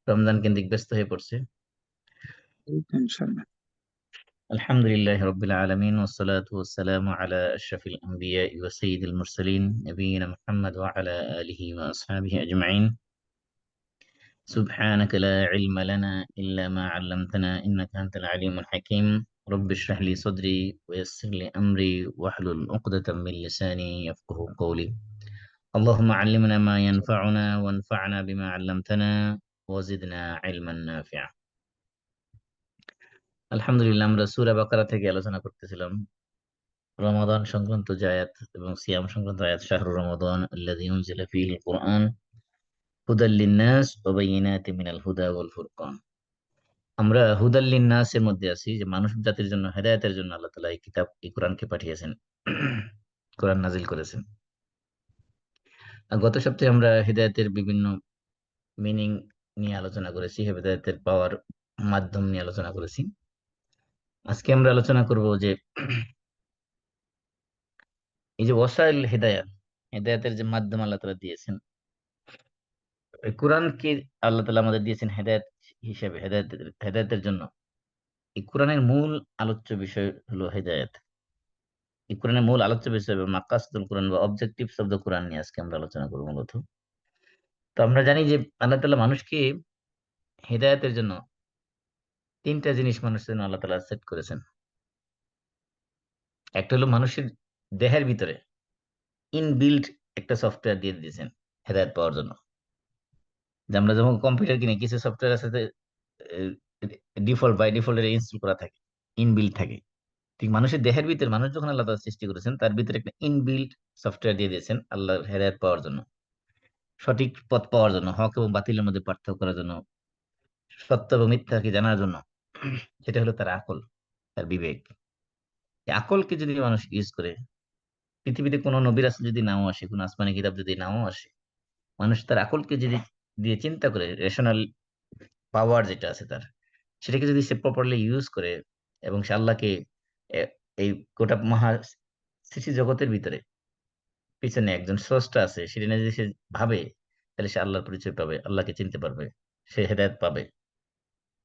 রমজান কেন্দ্রিক ব্যস্ত হয়ে পড়ছে। ইনশাল্লাহ। আলহামদুলিল্লাহ রাব্বিল আলামিন ওয়াসসালাতু ওয়াসসালামু আলা আশরাফিল আমবিয়া ওয়া সাইয়্যিদিল মুরসালিন নবিয়িনা মুহাম্মদ ওয়া আলা আলিহি ওয়া আসহাবিহি আজমাইন। সুবহানাকা লা ইলমা লানা ইল্লা মা 'আল্লামতানা ইন্নাকা আনতাল আলিমুল হাকীম। রব্বি ইশরাহ লি সাদরি ওয়া ইয়াসসির লি আমরি ওয়াহলুল 'উকদাতাম মিন লিসানি ইয়াফকাহু কওলি। اللهم علمنا ما ينفعنا وانفعنا بما علمتنا وزدنا علما نافعا। আলহামদুলিল্লাহ, আমরা সূরা বাকারা থেকে আলোচনা করতেছিলাম রমাদান সংক্রান্ত যে আয়াত এবং সিয়াম সংক্রান্ত আয়াত। শাহরু রমাদান আল্লাযী উনজিলা ফীহিল কুরআন হুদাল লিন-নাস ওয়া বায়িনাতিন মিনাল হুদা ওয়াল ফুরকান। আমরা হুদাল লিন-নাস এর মধ্যে আছি, যে মানুষ জাতির জন্য হেদায়েতের জন্য আল্লাহ তাআলা এই কিতাব, এই কোরআনকে পাঠিয়েছেন, কোরআন নাজিল করেছেন। আর গত সপ্তাহে আমরা হেদায়েতের বিভিন্ন মিনিং নিয়ে আলোচনা করেছি, হেদায়েতের পাওয়ার মাধ্যম নিয়ে আলোচনা করেছি। আজকে আমরা আলোচনা করব যে এই যে ওয়াসাইল হেদায়াত, হেদায়েতের যে মাধ্যম আল্লাহ তাআলা দিয়েছেন, এই কোরআনকে আল্লাহ তাআলা আমাদের দিয়েছেন হেদায়েত হিসেবে, হেদায়েতের জন্য। এই কোরআনের মূল আলোচ্য বিষয় হলো হেদায়েত। এই কোরআনের মূল আলোচ্য বিষয় হবে মাকাসিদুল কোরআন বা অবজেক্টিভস অফ দ্য কোরআন নিয়ে আজকে আমরা আলোচনা করব মূলত। তো আমরা জানি যে আল্লাহ তাআলা মানুষকে হেদায়েতের জন্য তিনটা জিনিস মানুষের জন্য আল্লাহ তাআলা সেট করেছেন। একটা হলো মানুষের দেহের ভিতরে ইনবিল্ট একটা সফটওয়্যার দিয়ে দিয়েছেন হেদায়েত পাওয়ার জন্য। যে আমরা যখন কম্পিউটার কিনি, কিছু সফটওয়্যার আছে ডিফল্ট বাই ডিফল্ট ইনস্টল করা থাকে, ইনবিল্ট থাকে। ঠিক মানুষের দেহের ভিতরে, মানুষ যখন আল্লাহ তাআলা সৃষ্টি করেছেন, তার ভিতরে একটা ইনবিল্ট সফটওয়্যার দিয়ে দিয়েছেন আল্লাহর হেদায়েত পাওয়ার জন্য, সঠিক পথ পাওয়ার জন্য, হক এবং বাতিলের মধ্যে পার্থক্য করার জন্য, সত্য এবং মিথ্যাকে জানার জন্য। সেটা হলো তার আকল, তার বিবেক। এই আকলকে যদি মানুষ ইউজ করে, পৃথিবীতে কোনো নবী রাসূল যদি নাও আসে, কোনো আসমানি কিতাব যদি নাও আসে, মানুষ তার আকলকে যদি দিয়ে চিন্তা করে, রেশনাল পাওয়ার যেটা আছে তার, সেটাকে যদি সে প্রপারলি ইউজ করে, এবং সে আল্লাহকে এ- এই গোটা মহা সৃষ্টি জগতের ভিতরে পিছনে একজন স্রষ্টা আছে সেটা নিয়ে যদি সে ভাবে, তাহলে সে আল্লাহর পরিচয় পাবে, আল্লাহকে চিনতে পারবে, সে হেদায়েত পাবে।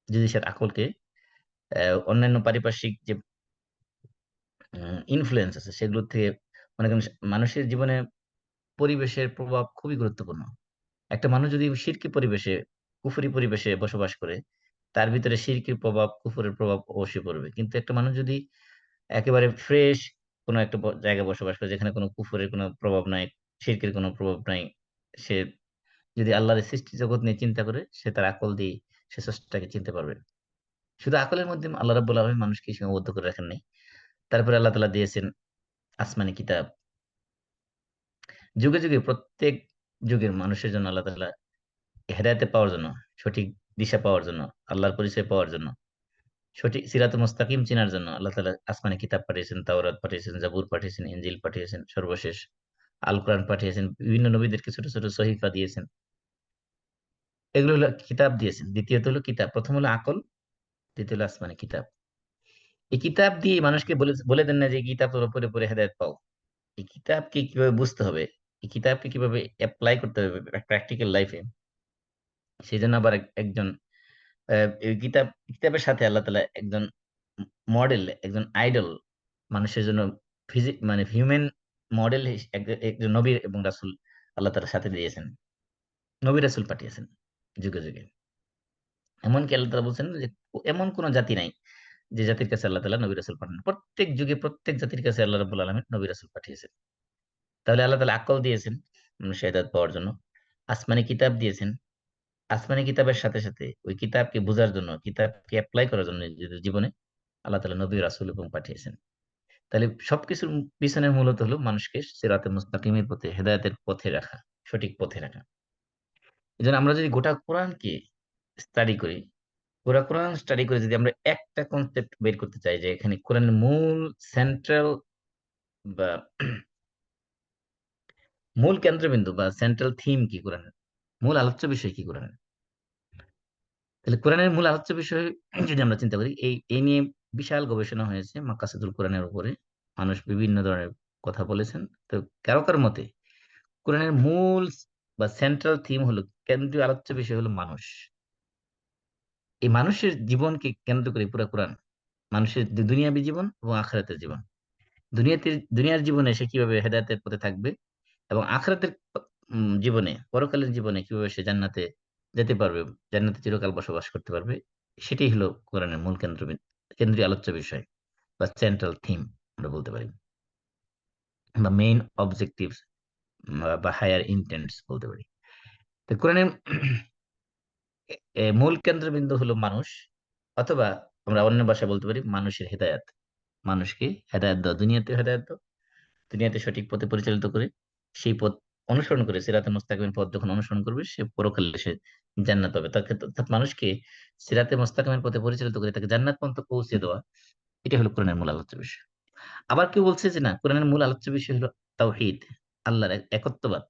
যদি সে আকলকে অন্যান্য পারিপার্শ্বিক যে ইনফ্লুয়েন্স আছে সেগুলোর থেকে, মনে করেন মানুষের জীবনে পরিবেশের প্রভাব খুবই গুরুত্বপূর্ণ। একটা মানুষ যদি শিরকি পরিবেশে, কুফরি পরিবেশে বসবাস করে, তার ভিতরে শিরকির প্রভাব, কুফরের প্রভাব অবশ্যই পড়বে। কিন্তু একটা মানুষ যদি একেবারে ফ্রেশ কোনো একটা জায়গায় বসবাস করে, যেখানে কোনো কুফরের কোনো প্রভাব নাই, শিরকের কোনো প্রভাব নাই, সে যদি আল্লাহর সৃষ্টি জগৎ নিয়ে চিন্তা করে, সে তার আকল দিয়ে সে স্রষ্টাকে চিনতে পারবে। শুধু আকলের মধ্যে আল্লাহ রাব্বুল আলামিন মানুষকে সীমাবদ্ধ করে রাখেন নাই। তারপরে আল্লাহ তাআলা দিয়েছেন আসমানি কিতাব। যুগে যুগে প্রত্যেক যুগের মানুষের জন্য আল্লাহ তাআলা হেদায়েতে পাওয়ার জন্য, সঠিক দিশা পাওয়ার জন্য, আল্লাহর পরিচয় পাওয়ার জন্য, সঠিক সিরাত মুস্তাকিম চেনার জন্য আল্লাহ তাআলা আসমানি কিতাব পাঠিয়েছেন, তাওরাত পাঠিয়েছেন, জাবুর পাঠিয়েছেন, ইনজিল পাঠিয়েছেন, সর্বশেষ আল কোরআন পাঠিয়েছেন, বিভিন্ন নবীদেরকে ছোট ছোট সহিফা দিয়েছেন। এগুলো হলো কিতাব দিয়েছেন। দ্বিতীয়ত হলো কিতাব, প্রথম হলো আকল, দ্বিতীয় হলো আসমানি কিতাব। এই কিতাব দিয়ে মানুষকে বলে বলে দেন না যে এই কিতাব তোমরা পড়ে পড়ে হেদায়েত পাও। এই কিতাবকে কিভাবে বুঝতে হবে, এই কিতাবকে কিভাবে অ্যাপ্লাই করতে হবে প্র্যাকটিক্যাল লাইফে, সেই জন্য আবার একজন এই কিতাবের সাথে আল্লাহ তাআলা একজন মডেল, একজন আইডল মানুষের জন্য, মানে হিউম্যান মডেল, একজন নবী এবং রাসূল আল্লাহ তাআলা সাথে দিয়েছেন, নবী রাসূল পাঠিয়েছেন যুগে যুগে। এমনকি আল্লাহ তাআলা বলছেন যে এমন কোন জাতি নাই যে জাতির কাছে আল্লাহ তাআলা নবী রাসূল পাঠান। প্রত্যেক যুগে প্রত্যেক জাতির কাছে আল্লাহ রাব্বুল আলামিন নবী রাসূল পাঠিয়েছেন। তাহলে আল্লাহ তাআলা আকল দিয়েছেন মানুষের হেদায়েত পাওয়ার জন্য, আসমানি কিতাব দিয়েছেন, আসমানি কিতাবের সাথে সাথে ওই কিতাবকে বোঝার জন্য, কিতাবকে অ্যাপ্লাই করার জন্য নিজেদের জীবনে আল্লাহ তাআলা নবী রাসূল এবং পাঠিয়েছেন। তাহলে সবকিছুর পিছনে মূলত হলো মানুষকে সিরাতে মুস্তাকিমের পথে, হেদায়েতের পথে রাখা, সঠিক পথে রাখা। এজন্য আমরা যদি গোটা কোরআনকে স্টাডি করি, গোটা কোরআন স্টাডি করে যদি আমরা একটা কনসেপ্ট বের করতে চাই, যে এখানে কোরআনের মূল সেন্ট্রাল বা মূল কেন্দ্রবিন্দু বা সেন্ট্রাল থিম কি, কোরআনের মূল আলোচ্য বিষয় কি কোরআনের, তাহলে কোরআনের মূল আলোচ্য বিষয় যদি আমরা চিন্তা করি, এই নিয়ে বিশাল গবেষণা হয়েছে মাকাসিদুল কোরআনের উপরে। মানুষ বিভিন্ন ধরনের কথা বলেছেন। তো কারো কারো মতে কোরআনের মূল বা সেন্ট্রাল থিম হলো, কেন্দ্রীয় আলোচ্য বিষয় হলো মানুষ। এই মানুষের জীবনকে কেন্দ্র করে পুরো কোরআন। মানুষের দুনিয়াবী জীবন এবং আখিরাতের জীবন। দুনিয়াতে, দুনিয়ার জীবনে সে কিভাবে হেদায়েতের পথে থাকবে, এবং আখিরাতের জীবনে, পরকালীন জীবনে কিভাবে সে জান্নাতে যেতে পারবে, জান্নাতে চিরকাল বসবাস করতে পারবে, সেটাই হলো কোরআনের মূল কেন্দ্রীয় আলোচ্য বিষয়, বা সেন্ট্রাল থিম আমরা বলতে পারি, বা মেইন অবজেক্টিভস, বা হায়ার ইন্টেন্টস বলতে পারি। তো কোরআনের মূল কেন্দ্রবিন্দু হলো মানুষ, অথবা আমরা অন্য ভাষায় বলতে পারি মানুষের হেদায়েত। মানুষকে হেদায়েত দাও, দুনিয়াতে হেদায়েত দাও, দুনিয়াতে সঠিক পথে পরিচালিত করে সেই পথ অনুসরণ করে, সিরাতে মুস্তাকিমের পথ যখন অনুসরণ করবে, সে পরকালে সে জান্নাত পাবে। তাকে, অর্থাৎ মানুষকে সিরাতে মুস্তাকিমের পথে পরিচালিত করে তাকে জান্নাত পর্যন্ত পৌঁছে দেওয়া, এটা হলো কোরআনের মূল আলোচ্য বিষয়। আবার কেউ বলছে যে না, কোরআনের মূল আলোচ্য বিষয় হলো তাওহীদ, আল্লাহর একত্ববাদ।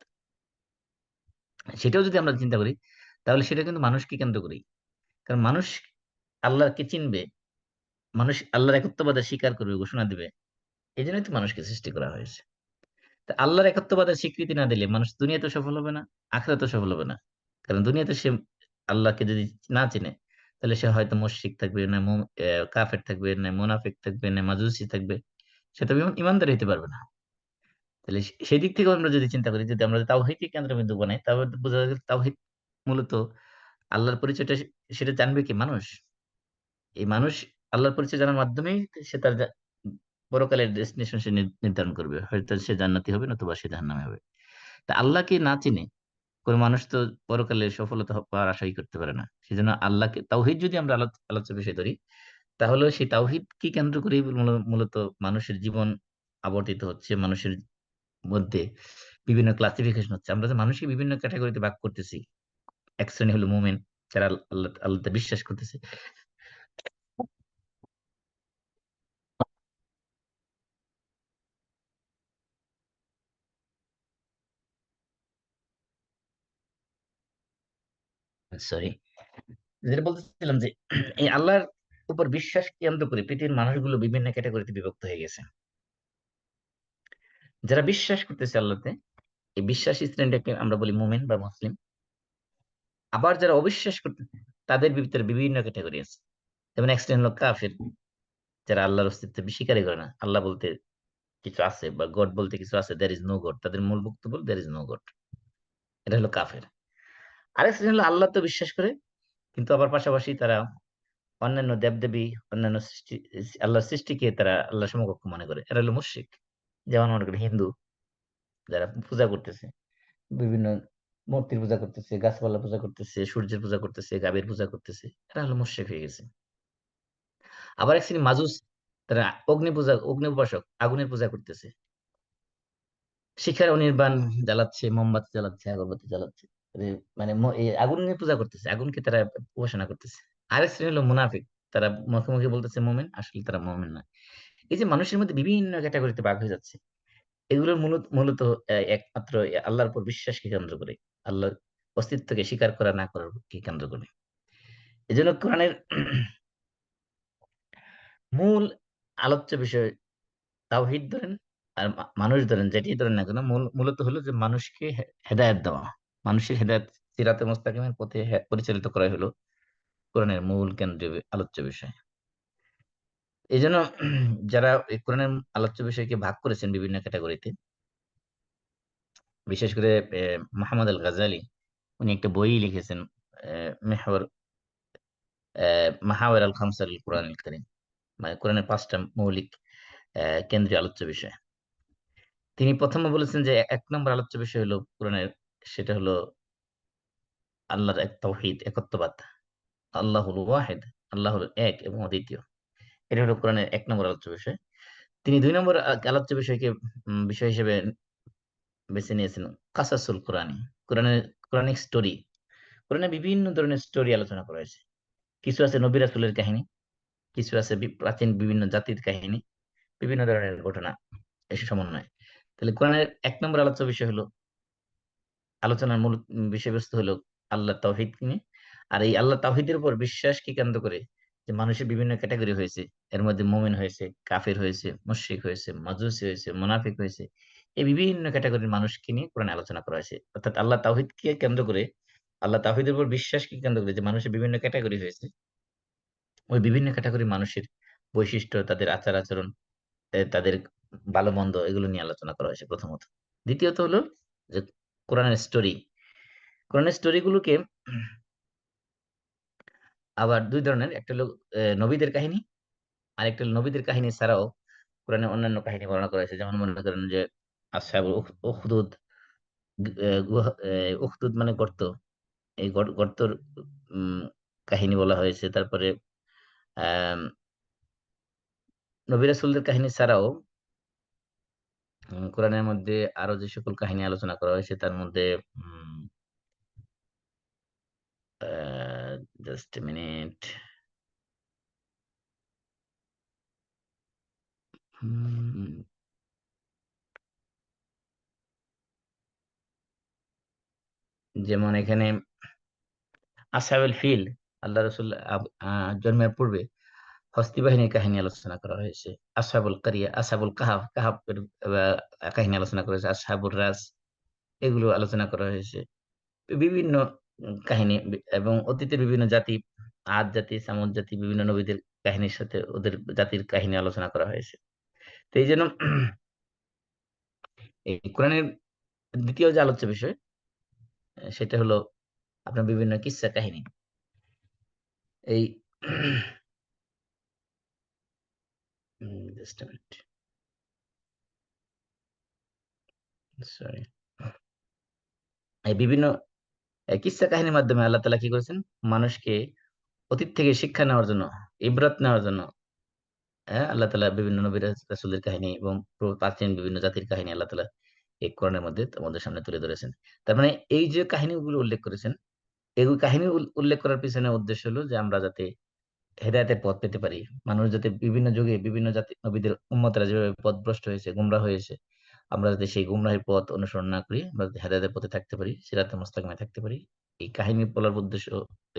সেটাও যদি আমরা চিন্তা করি, তাহলে সেটা কিন্তু মানুষকে কেন্দ্র করেই। কারণ মানুষ আল্লাহকে চিনবে, মানুষ আল্লাহর একত্ববাদের স্বীকার করবে, ঘোষণা দিবে, এই জন্যই তো মানুষকে সৃষ্টি করা হয়েছে। তা আল্লাহর একত্ববাদের স্বীকৃতি না দিলে মানুষ দুনিয়াতে সফল হবে না, আখিরাতেও সফল হবে না। কারণ দুনিয়াতে সে আল্লাহকে যদি না চিনে, তাহলে সে হয়তো মুশরিক থাকবে, না কাফের থাকবে, না মুনাফিক থাকবে, না মাজুসি থাকবে, সে তো ইমানদার হইতে পারবে না। তাহলে সেই দিক থেকে আমরা যদি চিন্তা করি, যদি আমরা তাওহীদকে কেন্দ্রবিন্দু বানাই, তাহলে বোঝা যাবে তাওহীদ মূলত আল্লাহর পরিচয়টা সেটা জানবে কি মানুষ। এই মানুষ আল্লাহর পরিচয় জানার মাধ্যমেই সে তার পরকালের ডেস্টিনেশন সে নির্ধারণ করবে, হয়তো সে জান্নাতি হবে, নতুবা সে জাহান্নামে হবে। তা আল্লাহকে না চিনে কোন মানুষ তো পরকালে সফলতা পাওয়ার আশাই করতে পারে না। সেজন্য আল্লাহকে, তাওহীদ যদি আমরা আলোচ্য বিষয় ধরি, তাহলে সেই তাওহীদ কি কেন্দ্র করে মূলত মানুষের জীবন আবর্তিত হচ্ছে, মানুষের মধ্যে বিভিন্ন ক্লাসিফিকেশন হচ্ছে। আমরা যে মানুষকে বিভিন্ন ক্যাটাগরিতে ভাগ করতেছি, এক শ্রেণী হলো মুমিন, যারা আল্লাহ আল্লাহতে বিশ্বাস করতেছে। সরি, যেটা বলতেছিলাম যে এই আল্লাহর উপর বিশ্বাস কেন্দ্র করে পৃথিবীর মানুষগুলো বিভিন্ন ক্যাটাগরিতে বিভক্ত হয়ে গেছে। যারা বিশ্বাস করতেছে আল্লাহতে, এই বিশ্বাসী শ্রেণীটাকে আমরা বলি মুমিন বা মুসলিম। আবার যারা অবিশ্বাস করতেছে, তাদের ভিতরে বিভিন্ন ক্যাটাগরি আছে। যেমন এক শ্রেণী হলো কাফের, যারা আল্লাহর অস্তিত্ব স্বীকারই করে না, আল্লাহ বলতে কিছু আছে বা গড বলতে কিছু আছে, দ্যার ইজ নো গড, তাদের মূল বক্তব্য দ্যার ইজ নো গড, এটা হলো কাফের। আরেক শ্রেণী হলো আল্লাহ তো বিশ্বাস করে, কিন্তু আবার পাশাপাশি তারা অন্যান্য দেবদেবী, অন্যান্য সৃষ্টি, আল্লাহর সৃষ্টিকে তারা আল্লাহ সমকক্ষ মনে করে, এরা হলো মুশরিক। যেমন মনে করি হিন্দু, যারা পূজা করতেছে, বিভিন্ন মূর্তির পূজা করতেছে, গাছপালা পূজা করতেছে, সূর্যের পূজা করতেছে, গাভীর পূজা করতেছে, এরা হলো মুশরিক হয়ে গেছে। আবার এক শ্রেণী মাজুস, তারা অগ্নি উপাসক, আগুনের পূজা করতেছে, শিখার অনির্বাণ জ্বালাচ্ছে, মোমবাতি জ্বালাচ্ছে, আগরবাতি জ্বালাচ্ছে, মানে এই আগুনের পূজা করতেছে, আগুনকে তারা উপাসনা করতেছে। আরেক শ্রেণী হলো মুনাফিক, তারা মুখে মুখে বলতেছে মোমেন, আসলে তারা মোমেন না। এই যে মানুষের মধ্যে বিভিন্ন ক্যাটাগরিতে ভাগ হয়ে যাচ্ছে, এগুলোর মূলত মূলত একমাত্র আল্লাহর উপর বিশ্বাসকে কেন্দ্র করে, আল্লাহর অস্তিত্বকে স্বীকার করা না করার কে কেন্দ্র করে। এই জন্য কোরআনের মূল আলোচ্য বিষয় তাওহীদ ধরেন আর মানুষ ধরেন, যেটি ধরেন না কেন, মূলত হলো যে মানুষকে হেদায়েত দেওয়া, মানুষের হেদায়েত, সিরাতে মুস্তাকিমের পথে পরিচালিত করাই হলো কোরআনের মূল কেন্দ্রীয় আলোচ্য বিষয়। এই জন্য যারা এই কোরআনের আলোচ্য বিষয়কে ভাগ করেছেন বিভিন্ন ক্যাটাগরিতে, বিশেষ করে মোহাম্মদ আল গাজালি, উনি একটা বই লিখেছেন, মেহওয়ার মাহাওয়ার আল খামসাল কোরআন কারীম, মানে কোরআনের পাঁচটা মৌলিক কেন্দ্রীয় আলোচ্য বিষয়। তিনি প্রথমে বলেছেন যে এক নম্বর আলোচ্য বিষয় হলো কোরআনের, সেটা হলো আল্লাহর এক তাওহীদ, একত্ববাদ। আল্লাহ হল ওয়াহেদ, আল্লাহ হল এক এবং অদ্বিতীয়, এটা হলো কোরআনের এক নম্বর আলোচ্য বিষয়। তিনি দুই নম্বর আলোচ্য বিষয়কে বিষয় হিসেবে বেছে নিয়েছেন কাসাসুল কোরআনী, কোরআনের কোরআনিক স্টোরি। কোরআনে বিভিন্ন ধরনের স্টোরি আলোচনা করা হয়েছে। কিছু আছে নবী রাসূলের কাহিনী, কিছু আছে প্রাচীন বিভিন্ন জাতির কাহিনী, বিভিন্ন ধরনের ঘটনা, এসব সমন্বয়। তাহলে কোরআনের এক নম্বর আলোচ্য বিষয় হলো, আলোচনার মূল বিষয়বস্তু হলো আল্লাহ তাওহীদ নিয়ে। আর এই আল্লাহ তাওহীদের উপর বিশ্বাসকে কেন্দ্র করে যে মানুষের বিভিন্ন ক্যাটাগরি হয়েছে, এর মধ্যে মুমিন হয়েছে, কাফির হয়েছে, মুশরিক হয়েছে, মাজুসি হয়েছে, মুনাফিক হয়েছে, এই বিভিন্ন ক্যাটাগরির মানুষকে নিয়ে কোরআনে আলোচনা করা হয়েছে। অর্থাৎ আল্লাহ তাওহীদকে কেন্দ্র করে, আল্লাহ তাওহীদের উপর বিশ্বাসকে কেন্দ্র করে যে মানুষের বিভিন্ন ক্যাটাগরি হয়েছে, ওই বিভিন্ন ক্যাটাগরি মানুষের বৈশিষ্ট্য, তাদের আচার আচরণ, তাদের ভালো মন্দ, এগুলো নিয়ে আলোচনা করা হয়েছে প্রথমত। দ্বিতীয়ত হলো যে কোরআনের স্টোরি। কোরআনের স্টোরি গুলোকে আবার দুই ধরনের, একটা হলো নবীদের কাহিনী, আর একটা হলো নবীদের কাহিনী ছাড়াও কোরআনে অন্যান্য কাহিনী বর্ণনা করা হয়েছে। যেমন মনে করেন যে আসহাবুল উখদুদ, উখদুদ মানে গর্ত, এই গর্তর উম, কাহিনী বলা হয়েছে। তারপরে আহ নবী রাসূলদের কাহিনী ছাড়াও কোরআনের মধ্যে আরো যে সকল কাহিনী আলোচনা করা হয়েছে তার মধ্যে জাস্ট মিনিট, যেমন এখানে আসহাবুল ফিল, আল্লাহ রসুল জন্মের পূর্বে হস্তি বাহিনীর কাহিনী আলোচনা করা হয়েছে। আসহাবুল কারিয়া, আসহাবুল কাহাফ, কাহাফের কাহিনী আলোচনা করা হয়েছে। আসহাবুর রাস, এগুলো আলোচনা করা হয়েছে। বিভিন্ন কাহিনী এবং অতীতের বিভিন্ন জাতি, আদ জাতি, সামুদ জাতি, বিভিন্ন নবীদের কাহিনীর সাথে ওদের জাতির কাহিনী আলোচনা করা হয়েছে। তো এই জন্য এই কোরআনের দ্বিতীয় যে আলোচ্য বিষয়, সেটা হলো আপনার বিভিন্ন কিসসা কাহিনী। এই জাস্ট মিনিট, সরি, এই বিভিন্ন কিসসা কাহিনীর মাধ্যমে আল্লাহ তাআলা কি করেছেন, মানুষকে অতীত থেকে শিক্ষা নেওয়ার জন্য, ইবরাত নেওয়ার জন্য, আল্লাহ তাআলা বিভিন্ন নবী রাসূলের কাহিনী এবং প্রাচীন বিভিন্ন জাতির কাহিনী আল্লাহ তাআলা এই কোরআনের মধ্যে আমাদের সামনে তুলে ধরেছেন। তার মানে এই যে কাহিনীগুলো উল্লেখ করেছেন, এই কাহিনী উল্লেখ করার পিছনে উদ্দেশ্য হলো যে আমরা যাতে হেদায়েতের পথ পেতে পারি। মানুষ যাতে বিভিন্ন যুগে বিভিন্ন জাতি নবীদের উম্মতরা যেভাবে পথভ্রষ্ট হয়েছে, গুমরাহ হয়েছে, আমরা যাতে সেই গুমরাহের পথ অনুসরণ না করি, আমরা যাতে হেদায়েতের পথে থাকতে পারি, সিরাতে মুস্তাকিমে থাকতে পারি। এই কাহিনী বলার উদ্দেশ্য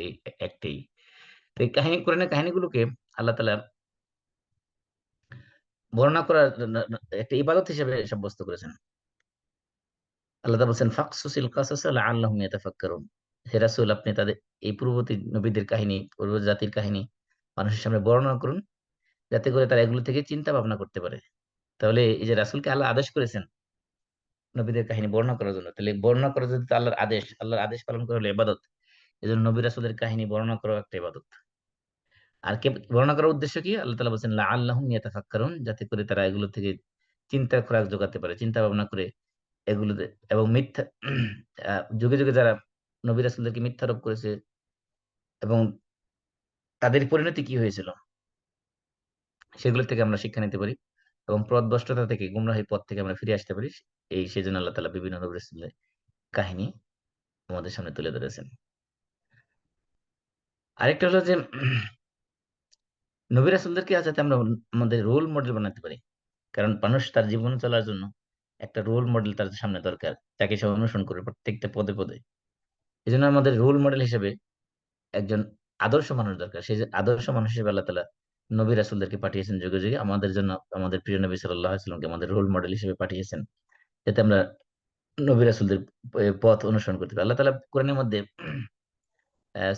এই একটাই। তো এই কাহিনী, কোরআনের কাহিনীগুলোকে আল্লাহ তাআলা বর্ণনা করার একটা ইবাদত হিসেবে সাব্যস্ত করেছেন। আল্লাহ তাআলা বলছেন ফাকসুসিল কাসাস লাআল্লাহুম ইয়াতাফাক্কারুন। হে রাসূল, আপনি তাদের এই পূর্ববর্তী নবীদের কাহিনী, পূর্ব জাতির কাহিনী মানুষের সামনে বর্ণনা করুন, যাতে করে তারা এগুলো থেকে চিন্তা ভাবনা করতে পারে। তাহলে এই যে রাসূলকে আল্লাহ আদেশ করেছেন নবীদের কাহিনী বর্ণনা করার জন্য, তাহলে বর্ণনা করা যদি আল্লাহর আদেশ, আল্লাহর আদেশ পালন করা হলো ইবাদত, এজন্য নবী রাসূলের কাহিনী বর্ণনা করা একটা ইবাদত। আর কে বর্ণনা করার উদ্দেশ্য কি? আল্লাহ তাআলা বলছেন লাআল্লাহুম ইয়াতাফাক্কারুন, যাতে করে তারা এগুলো থেকে চিন্তার খোরাক যোগাতে পারে, চিন্তা ভাবনা করে এগুলোতে। এবং মিথ্যা যুগে যুগে যারা নবী রাসূলদেরকে মিথ্যারোপ করেছে এবং তাদের পরিণতি কি হয়েছিল, সেগুলো থেকে আমরা শিক্ষা নিতে পারি এবং পথভ্রষ্টতা থেকে, গুমরাহির পথ থেকে আমরা ফিরে আসতে পারি। এই সেজন্য আল্লাহ তাআলা বিভিন্ন নবী রাসূলের কাহিনী আমাদের সামনে তুলে ধরেছেন। আরেকটা হলো যে নবী রাসূলদেরকে যাতে আমরা আমাদের রোল মডেল বানাতে পারি। কারণ মানুষ তার জীবন চলার জন্য একটা রোল মডেল তার সামনে দরকার, যাকে সে অনুসরণ করে প্রত্যেকটা পদে পদে। এই জন্য আমাদের রোল মডেল হিসেবে একজন আদর্শ মানুষ দরকার। সেই যে আদর্শ মানুষ হিসেবে আল্লাহ তাআলা নবী রাসূলদেরকে পাঠিয়েছেন যুগে যুগে আমাদের জন্য, আমাদের প্রিয় নবী সাল্লাল্লাহু আলাইহি ওয়াসাল্লামকে আমাদের রোল মডেল হিসেবে পাঠিয়েছেন, যাতে আমরা নবী রাসূলদের পথ অনুসরণ করতে পারি। আল্লাহ তাআলা কোরআনের মধ্যে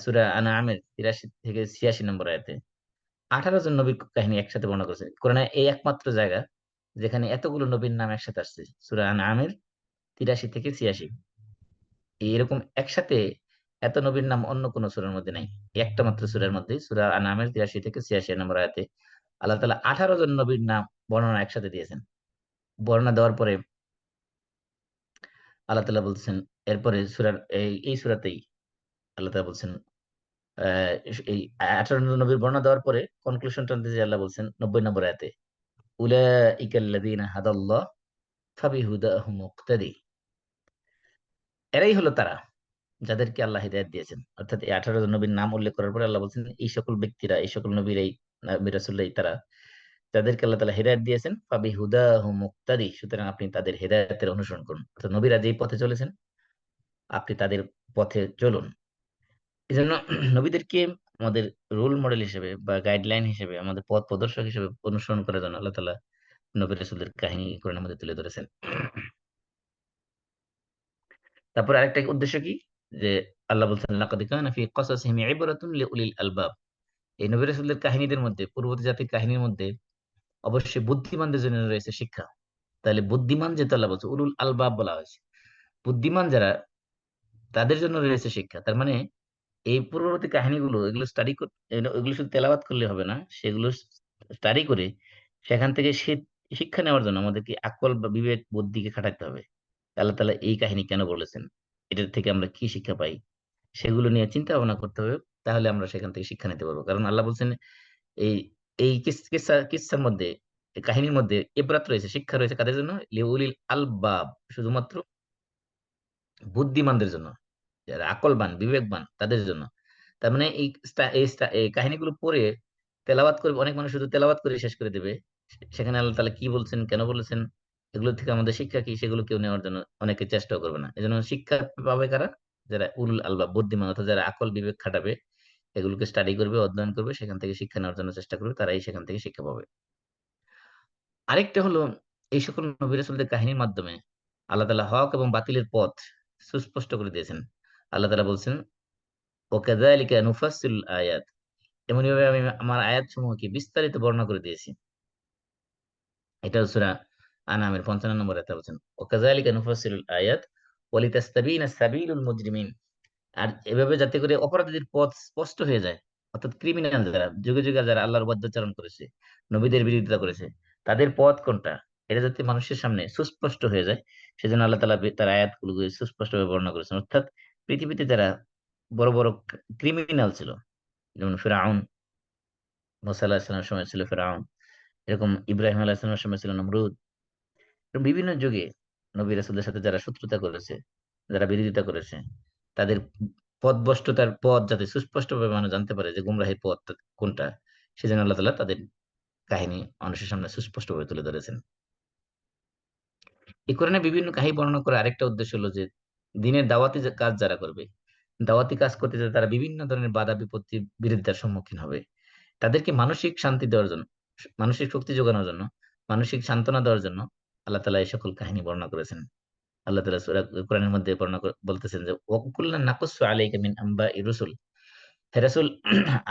সূরা আনআমের ৮৩ থেকে ৮৬ নম্বর আয়াতে ১৮ জন নবীর কাহিনী একসাথে বর্ণনা করেছে। কোরআনে এই একমাত্র জায়গা যেখানে এতগুলো নবীর নাম একসাথে আসছে, সূরা আনআমের ৮৩ থেকে ৮৬। এরকম একসাথে এত নবীর নাম অন্য কোন সূরার মধ্যে নাই। এই একটা মাত্র সূরার মধ্যে, সূরা আনআমের ৮৩ থেকে ৮৬ নম্বর আয়াতে আল্লাহ তাআলা ১৮ জন নবীর নাম বর্ণনা একসাথে দিয়েছেন। বর্ণনা দেওয়ার পরে আল্লাহ তাআলা বলছেন, এরপরে সূরার এই সূরাতেই আল্লাহ তাআলা বলছেন, এই ১৮ জন নবীর বর্ণনা দেওয়ার পরে কনক্লুশন টানতে যে আল্লাহ বলছেন ৯০ নম্বর আয়াতে, উলাইকাল্লাযীনা হাদাল্লাহ ফাবিহুদাহু মুক্তাদি। এরাই হলো তারা যাদেরকে আল্লাহ হিদায়াত দিয়েছেন। অর্থাৎ এই ১৮ জন নবীর নাম উল্লেখ করার পরে আল্লাহ বলছেন এই সকল ব্যক্তিরা, এই সকল নবীর, এই নবী রাসূলরাই তারা যাদেরকে আল্লাহ তাআলা হিদায়াত দিয়েছেন, ফাবিহুদাহু মুক্তাদি, সুতরাং আপনি তাদের হিদায়াতের অনুসরণ করুন। অর্থাৎ নবীরা যেই পথে চলেছেন আপনি তাদের পথে চলুন। এজন্য নবীদেরকে আমাদের রোল মডেল হিসেবে বা গাইডলাইন হিসেবে, আমাদের পথ প্রদর্শক হিসেবে অনুসরণ করার জন্য আল্লাহ তাআলা নবী রাসূলদের কাহিনী কোরআনের মধ্যে তুলে ধরেছেন। তারপরে আরেকটা উদ্দেশ্য কি, যে আল্লাহ বলছেন লাকাদ কানা ফি কাসাসিহিম ইবরাতুন লিউলিল আলবাব। এই নবী রাসূলদের কাহিনীদের মধ্যে, পূর্ববর্তী জাতির কাহিনীর মধ্যে অবশ্যই বুদ্ধিমানদের জন্য রয়েছে শিক্ষা। তাহলে বুদ্ধিমান যেহেতু আল্লাহ বলছে, উলুল আলবাব বলা হয়েছে, বুদ্ধিমান যারা, তাদের জন্য রয়েছে শিক্ষা। তার মানে এই পূর্ববর্তী কাহিনীগুলো, এগুলো এগুলো শুধু তেলাওয়াত করলে হবে না, সেগুলো স্টাডি করে সেখান থেকে শিক্ষা নেওয়ার জন্য আমাদেরকে আকল বা বিবেক বুদ্ধিকে খাটাতে হবে। আল্লাহ তাআলা এই কাহিনী কেন বলেছেন, এটার থেকে আমরা কি শিক্ষা পাই, সেগুলো নিয়ে চিন্তা ভাবনা করতে হবে। তাহলে আমরা সেখান থেকে শিক্ষা নিতে পারবো। কারণ আল্লাহ বলছেন এই এই কিসসার মধ্যে, এই কাহিনীর মধ্যে ইবরাত রয়েছে, শিক্ষা রয়েছে কাদের জন্য? লিউলিল আলবাব, শুধুমাত্র বুদ্ধিমানদের জন্য, যারা আকলবান বিবেকবান তাদের জন্য। তার মানে এই কাহিনীগুলো পড়ে তেলাওয়াত করবে অনেক মানুষ, শুধু তেলাওয়াত করে শেষ করে দেবে। সেখানে আল্লাহ তাআলা কি বলছেন, কেন বলেছেন, এগুলো থেকে আমাদের শিক্ষা কি, সেগুলো কেউ নেওয়ার জন্য অনেকে চেষ্টাও করবে না। এজন্য শিক্ষা পাবে কারা? যারা উলুল আলবাব, বুদ্ধিমান, অর্থাৎ যারা আকল বিবেক খাটাবে, এগুলোকে স্টাডি করবে, অধ্যয়ন করবে, সেখান থেকে শিক্ষা নেওয়ার জন্য চেষ্টা করবে, তারাই সেখান থেকে শিক্ষা পাবে। আরেকটা হলো, এই সকল নবী রাসূলদের কাহিনীর মাধ্যমে আল্লাহ তাআলা হক এবং বাতিলের পথ সুস্পষ্ট করে দিয়েছেন। আল্লাহ তাআলা বলছেন, ওয়াকাযালিকা নুফাসসিলুল আয়াত, এমনিভাবে আমি আমার আয়াতসমূহকে বিস্তারিত বর্ণনা করে দিয়েছি। এটা সূরা আনামের ৫৫ নম্বর আয়াতে বলছেন, ওয়াকাযালিকা নুফাসসিলুল আয়াত ওয়ালিতাস্তাবিনা সাবিলুল মুজরিমিন। আর এভাবে যাতে করে অপরাধীদের পথ স্পষ্ট হয়ে যায়, অর্থাৎ ক্রিমিনাল যারা যুগে যুগে যারা আল্লাহর অবাধ্যচারণ করেছে, নবীদের বিরোধিতা করেছে, তাদের পথ কোনটা, এটা যাতে মানুষের সামনে সুস্পষ্ট হয়ে যায়, সেজন্য আল্লাহ তাআলা তার আয়াতগুলোকে সুস্পষ্টভাবে বর্ণনা করেছেন। অর্থাৎ পৃথিবীতে যারা বড় বড় ক্রিমিনাল ছিল, যেমন ফিরআউন, মুসা আলাহিসাল্লামের সময় ছিল ফিরআউন, এরকম ইব্রাহিম আলাহিসাল্লামের সময় ছিল নমরুদ, এরকম বিভিন্ন যুগে নবী রাসূলদের সাথে যারা শত্রুতা করেছে, যারা বিরোধিতা করেছে, তাদের পথভ্রষ্টতার পথ যাতে সুস্পষ্টভাবে মানুষ জানতে পারে যে গুমরাহির পথ কোনটা, সেজন্য আল্লাহ তাআলা তাদের কাহিনী মানুষের সামনে সুস্পষ্টভাবে তুলে ধরেছেন। এই কোরআনে বিভিন্ন কাহিনী বর্ণনা করার আরেকটা উদ্দেশ্য হলো যে দিনের দাওয়াতি কাজ যারা করবে, দাওয়াতি কাজ করতে যেয়ে তারা বিভিন্ন ধরনের বাধা বিপত্তি বিরোধিতার সম্মুখীন হবে, তাদেরকে মানসিক শান্তি দেওয়ার জন্য, মানসিক শক্তি যোগানোর জন্য, মানসিক সান্ত্বনা দেওয়ার জন্য আল্লাহ তাআলা এই সকল কাহিনী বর্ণনা করেছেন। আল্লাহ তাআলা কোরআনের মধ্যে বলতেছেন যে ওয়াকুল্লান নাকুসসু আলাইকা মিন আনবাই রুসুল, হে রাসূল,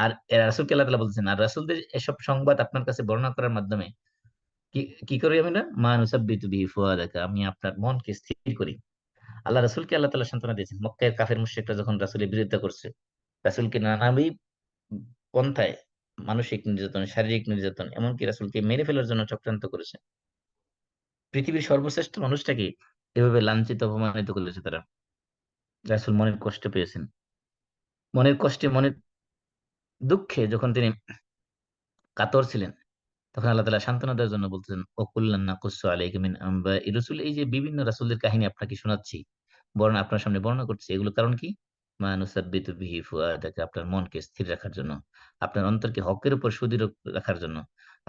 আর এ রাসূলকে আল্লাহ তাআলা বলতেছেন, আর রাসূলদের এসব সংবাদ আপনার কাছে বর্ণনা করার মাধ্যমে কি কি করি আমি, না মা নুসাব্বিতু বিহি ফুয়াদাকা, আমি আপনার মনকে স্থির করি। আল্লাহ রাসূলকে আল্লাহ তাআলা সান্ত্বনা দিয়েছেন। মক্কার কাফের মুশরিকরা যখন রাসূলের বিরোধিতা করছে, রাসূলকে নানাবিধ পন্থায় মানসিক নির্যাতন, শারীরিক নির্যাতন, এমনকি রাসূলকে মেরে ফেলার জন্য চক্রান্ত করেছে, পৃথিবীর সর্বশ্রেষ্ঠ মানুষটাকে এভাবে লাঞ্ছিত অপমানিত করেছে তারা, রাসূল মনের কষ্ট পেয়েছেন। মনের কষ্টে, মনের দুঃখে যখন তিনি কাতর ছিলেন, তখন আল্লাহ তাআলা সান্ত্বনা দেওয়ার জন্য বলতেছেন, ওয়াকুল্লান নাকুসসু আলাইকা মিন আনবাই রুসুল, এই যে বিভিন্ন রাসূলদের কাহিনী আপনাকে শোনাচ্ছি, আপনার সামনে বর্ণনা করছি, এগুলোর কারণ কি? মা নুসাব্বিতু বিহি ফুআদাকা, আপনার মনকে স্থির রাখার জন্য, আপনার অন্তরকে হকের উপর সুদৃঢ় রাখার জন্য,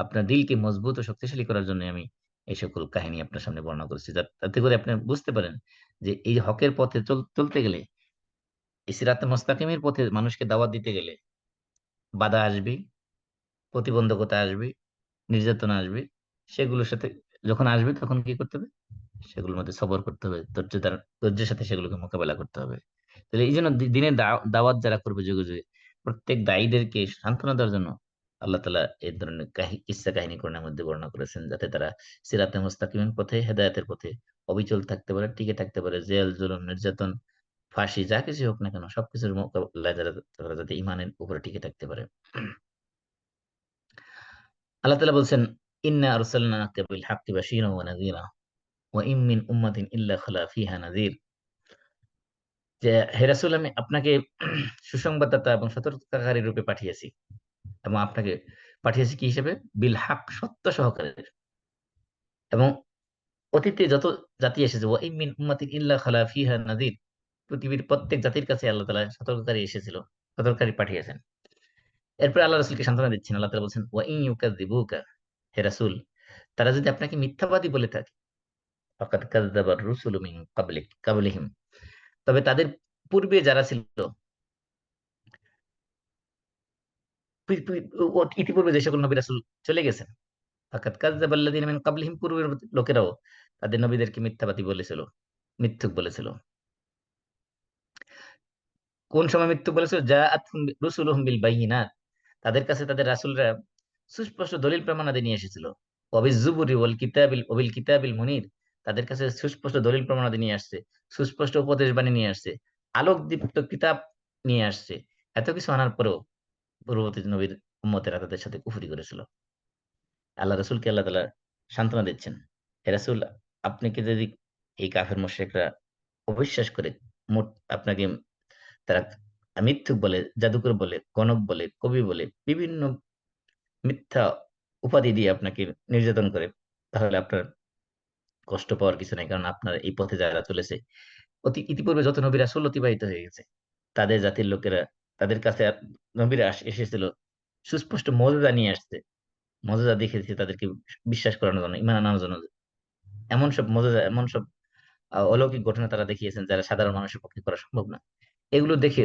আপনার দিলকে মজবুত ও শক্তিশালী করার জন্য আমি এই সকল কাহিনী আপনার সামনে বর্ণনা করছি, যাতে করে আপনি বুঝতে পারেন যে এই হকের পথে চলতে গেলে, এই সিরাতে মুস্তাকিমের পথে মানুষকে দাওয়াত দিতে গেলে বাধা আসবে, প্রতিবন্ধকতা আসবে, নির্যাতন আসবে। সেগুলোর সাথে যখন আসবে তখন কি করতে হবে? সেগুলোর মধ্যে সবর করতে হবে। ধৈর্যের সাথে সেগুলোকে মোকাবেলা করতে হবে। তাহলে এই জন্য দিনের দাওয়াত যারা করবে যুগে যুগে, প্রত্যেক দায়ীদেরকে সান্ত্বনা দেওয়ার জন্য আল্লাহ তাআলা এই ধরনের কিসসা কাহিনী কোরআনের মধ্যে বর্ণনা করেছেন, যাতে তারা সিরাতে মুস্তাকিমের পথে, হেদায়েতের পথে অবিচল থাকতে পারে, টিকে থাকতে পারে। জেল, জুলুম, নির্যাতন, ফাঁসি, যা কিছু হোক না কেন, সবকিছুর মোকাবিলায় তারা যাতে ঈমানের উপরে টিকে থাকতে পারে। আল্লাহ তাআলা বলছেন, ইন্না আরসালনাকা বিল হাক্কি বাশীরান ওয়া নাযীরা ওয়া ইন মিন উম্মাতিন ইল্লা খালা ফিহা নাযীর, যে হে রাসূল, আমি আপনাকে সুসংবাদদাতা এবং সতর্ককারী রূপে পাঠিয়েছি, এবং আপনাকে পাঠিয়েছি কি হিসেবে? বিল হক, সত্য সহকারে। এবং অতীতে যত জাতি এসেছে, ওয়া ইন মিন উম্মাতিন ইল্লা খালা ফিহা নাযীর, পৃথিবীর প্রত্যেক জাতির কাছে আল্লাহ তাআলা সতর্ককারী এসেছিল, সতর্ককারী পাঠিয়েছেন। এরপরে আল্লাহ রাসূলকে সান্ত্বনা দিচ্ছেন। আল্লাহ তাআলা বলছেন, ওয়া ইন ইউকাযযিবুকা, হে রাসূল, তারা যদি আপনাকে মিথ্যাবাদী বলে থাকে, ফাকাদ কাযযাবার রুসুলু মিন কাবলিহিম, তবে তাদের পূর্বে যারা ছিল, ইতিপূর্বে যে সকল নবী রাসূল চলে গেছেন, ফাকাদ কাযযাবাল্লাযিনা মিন ক্বাবলিহিম, পূর্বের লোকেরাও তাদের নবীদেরকে মিথ্যাবাদী বলেছিল, মিথ্যুক বলেছিল। কোন সময় মিথ্যুক বলেছিল? জাআতহুম রুসুলুহুম বিল বায়িনাত, তাদের কাছে তাদের রাসূলরা সুস্পষ্ট দলিল প্রমাণাদি নিয়ে এসেছিল। ওয়াবিজ-জুবুরি ওয়াল কিতাবিল মুনির, তাদের কাছে সুস্পষ্ট দলিল প্রমাণাদি নিয়ে আসছে, সুস্পষ্ট উপদেশ বাণী নিয়ে আসছে, আলোকদীপ্ত কিতাব নিয়ে আসছে। এত কিছু আনার পরেও পূর্ববর্তী নবীর উম্মতেরা তাদের সাথে কুফরি করেছিল। আল্লাহ রাসূলকে আল্লাহ তাআলা সান্ত্বনা দিচ্ছেন, হে রাসূল, আপনি কি যদি এই কাফের মুশরিকরা অবিশ্বাস করে, মোট আপনাকে তারা মিথ্যুক বলে, জাদুকর বলে, গণক বলে, কবি বলে, বিভিন্ন মিথ্যা উপাধি দিয়ে আপনাকে নির্যাতন করে, তাহলে আপনার কষ্ট পাওয়ার কিছু নাই, কারণ আপনার এই পথে যারা চলেছে, ইতিপূর্বে যত নবী রাসূল অতিবাহিত হয়ে গেছে, তাদের জাতির লোকেরা, তাদের কাছে নবীরা এসেছিল, সুস্পষ্ট মজেজা নিয়ে আসছে, মজেজা দেখিয়েছে তাদেরকে বিশ্বাস করানোর জন্য, ঈমান আনার জন্য। এমন সব মজেজা, এমন সব অলৌকিক ঘটনা তারা দেখিয়েছেন যারা সাধারণ মানুষের পক্ষে করা সম্ভব না। এগুলো দেখে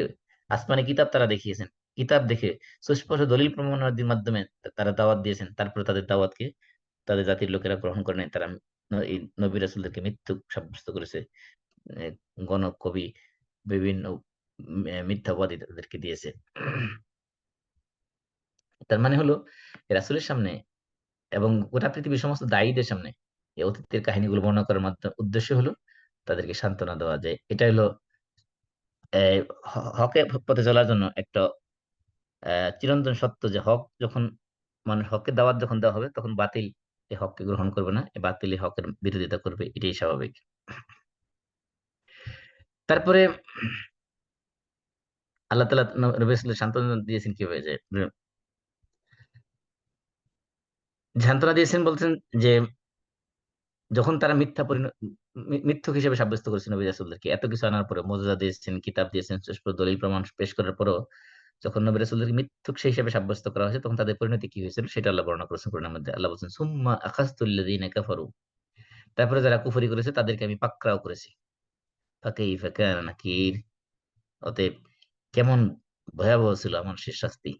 আসমানি কিতাব তারা দেখিয়েছেন, কিতাব দেখে সুস্পষ্ট দলিল প্রমাণাদির মাধ্যমে তারা দাওয়াত দিয়েছেন, তারপরে তাদের দাওয়াতকে তাদের জাতির লোকেরা গ্রহণ করে নাই। তারা এই নবী রাসূলদেরকে মিথ্যুক সাব্যস্ত করেছে। এ, গণক, কবি, বিভিন্ন মিথ্যাবাদী তাদেরকে দিয়েছে। তার মানে হলো রাসূলের সামনে এবং গোটা পৃথিবীর সমস্ত দায়ীদের সামনে এই অতীতের কাহিনীগুলো বর্ণনা করার মাধ্যমে উদ্দেশ্য হলো তাদেরকে সান্ত্বনা দেওয়া, যে এটা হলো হকের পথে চলার জন্য একটা চিরন্তন সত্য, যে হক যখন মানুষ হকের দাওয়াত যখন দেওয়া হবে, তখন বাতিল এই হককে গ্রহণ করবে না, এই বাতিল এই হকের বিরোধিতা করবে, এটাই স্বাভাবিক। তারপরে আল্লাহ তাআলা নবী রাসূলকে সান্ত্বনা দিয়েছেন কিভাবে, যে সান্ত্বনা দিয়েছেন বলছেন যে যখন তারা মিথ্যুক হিসেবে সাব্যস্ত করেছে নবী রাসূলদেরকে, এত কিছু আনার পরে মুজিজা দিয়েছেন, কিতাব দিয়েছেন, সুস্পষ্ট দলিল প্রমাণ পেশ করার পরেও যখন নবী রাসূলদেরকে মিথ্যুক সেই হিসেবে সাব্যস্ত করা হয়েছে, তখন তাদের পরিণতি কি হয়েছিল সেটা আল্লাহ বর্ণনা করেছেন কোরআনের মধ্যে। আল্লাহ বলছেন, সুম্মা আখাযতুল্লাযীনা কাফারু, তারপরে যারা কুফরি করেছে তাদেরকে আমি পাকড়াও করেছি। ফাকাইফা কানা নাকির, অতএব কেমন ভয়াবহ ছিল আমার শেষ শাস্তি।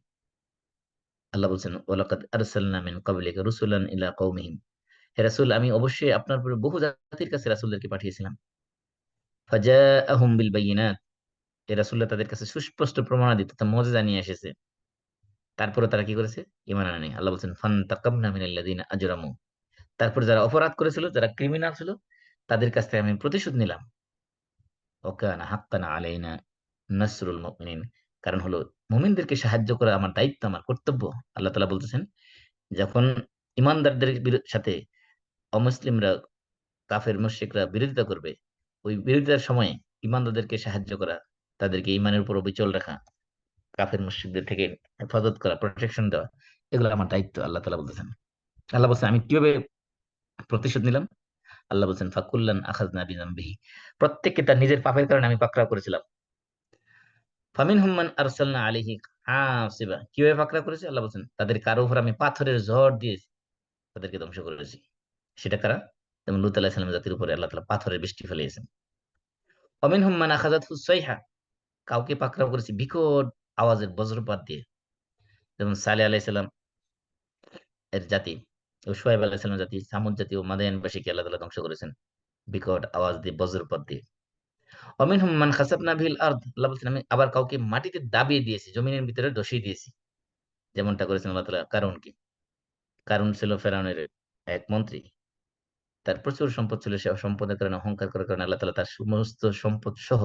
আল্লাহ বলছেন, ওয়ালাকাদ আরসালনা মিন ক্বাবলিকা রুসুলান ইলা কওমিহিম, হে রাসূল, আমি অবশ্যই আপনার পরে বহু জাতির কাছে রাসূলদেরকে পাঠিয়েছিলাম। ফাজাআহুম বিল বায়িনাত, এই রাসূলরা তাদের কাছে সুস্পষ্ট প্রমাণাদি তথা মুজিজা নিয়ে এসেছে। তারপরে তারা কি করেছে? ঈমান আনেনি। আল্লাহ বলছেন, ফান্তাকামনা মিনাল্লাযিনা আজরামু, তারপর যারা অপরাধ করেছিল, যারা ক্রিমিনাল ছিল, তাদের কাছ থেকে আমি প্রতিশোধ নিলাম। ওয়া কানা হাক্কান আলাইনা নাসরুল মুমিনিন, কারণ হলো মুমিনদেরকে সাহায্য করা আমার দায়িত্ব, আমার কর্তব্য। আল্লাহ তাআলা বলতেছেন, যখন ঈমানদারদের সাথে অমুসলিমরা, কাফের মুশরিকরা বিরোধিতা করবে, ওই বিরোধিতার সময় ঈমানদারদেরকে সাহায্য করা, তাদেরকে ঈমানের উপর অবিচল রাখা, কাফের মুশরিকদের থেকে হেফাজত করা, প্রোটেকশন দেওয়া, এগুলো আমার দায়িত্ব, আল্লাহ তাআলা বলতেছেন। আল্লাহ বলছেন, আমি কিভাবে প্রতিশোধ নিলাম? আল্লাহ বলছেন, ফাকুল্লান আখাযনা বিযামবিহি, প্রত্যেককে তার নিজের পাপের কারণে আমি পাকড়াও করেছিলাম। ফামিনহুম মান আরসালনা আলাইহি হাসিবা, কিভাবে পাকড়াও করেছি? আল্লাহ বলছেন, তাদের কারো উপর আমি পাথরের ঝড় দিয়ে তাদেরকে ধ্বংস করেছি। সেটা কারা? যেমন লূত আলাইহিস সালামের জাতির উপরে আল্লাহ তাআলা পাথরের বৃষ্টি ফেলিয়েছেন। অমিনহুম মান আখাযাতহু সাইহা, কাউকে পাকড়াও করেছি বিকট আওয়াজের বজ্রপাত দিয়ে, যেমন সালেহ আলাইহিস সালাম এর জাতি ও শুআয়ব আলাইহিস সালামের জাতি, সামুদ জাতি ও মাদায়ানবাসীকে আল্লাহ তাআলা ধ্বংস করেছেন বিকট আওয়াজ দিয়ে, বজ্রপাত দিয়ে। অমিনহুম মান খাসাফনা বিল আরদ, আল্লাহ বলছেন, আমি আবার কাউকে মাটিতে দাবিয়ে দিয়েছি, জমিনের ভিতরে ধসিয়ে দিয়েছি, যেমনটা করেছেন আল্লাহ তাআলা কারূনকে। কারূন ছিল ফেরাউনের এক মন্ত্রী, তার প্রচুর সম্পদ ছিল, সে সম্পদের কারণে, অহংকার করার কারণে আল্লাহ তাআলা তার সমস্ত সম্পদ সহ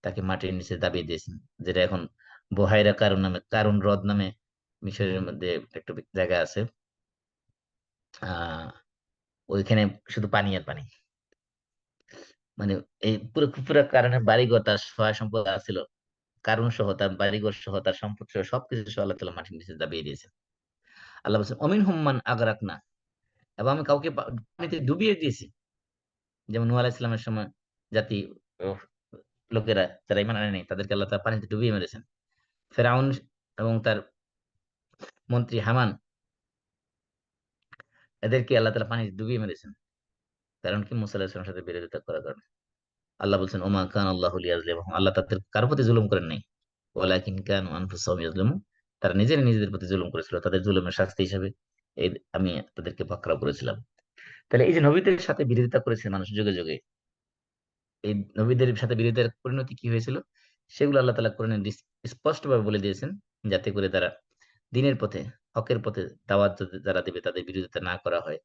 তাকে মাটির নিচে দাবিয়ে দিয়েছেন, যেটা এখন বহাইরা কারুন নামে, কারুন হ্রদ নামে মিশরের মধ্যে একটা জায়গা আছে। আহ ওইখানে শুধু পানি আর পানি, মানে এই পুরো পুরো কারণে বাড়িঘর, তার সহায় সম্পদ ছিল, কারণ সহ তার বাড়িঘর সহ তার সম্পদ সহ সবকিছু সহ আল্লাহ তাআলা মাটির নিচে দাবিয়ে দিয়েছেন। আল্লাহ বলছেন, অমিন হুম্মান আগরাকনা, এবং আমি কাউকে পানিতে ডুবিয়ে দিয়েছি, যেমন নূহ আলাইহিস সালামের সময় জাতি, আহ, লোকেরা যারা ঈমান আনেনি, তাদেরকে আল্লাহ তাআলা পানিতে ডুবিয়ে মেরেছেন। ফেরাউন এবং তার মন্ত্রী হামান, এদেরকে আল্লাহ তাআলা পানিতে ডুবিয়ে মেরেছেন, কারণ কি? মুসা আলাইহিস সালামের সাথে বিরোধিতা করার কারণে। আল্লাহ বলছেন, ওমা কানা আল্লাহু লিয়াযলিমাহুম, আল্লাহ তাদের কারো প্রতি জুলুম করেন নাই, ওয়ালাকিন কানু আনফুসাহুম ইয়াজলিমুন, তারা নিজেরা নিজেদের প্রতি জুলুম করেছিল, তাদের জুলুমের শাস্তি হিসেবে এই আমি তাদেরকে পাকড়াও করেছিলাম। তাহলে এই যে নবীদের সাথে বিরোধিতা করেছে মানুষ যুগে যুগে, এই নবীদের সাথে বিরোধিতার পরিণতি কি হয়েছিল, সেগুলো আল্লাহ তাআলা কোরআনে স্পষ্ট ভাবে বলে দিয়েছেন, যাতে করে তারা দিনের পথে, হকের পথে দাওয়াত যারা দিবে তাদের বিরোধিতা না করা হয়,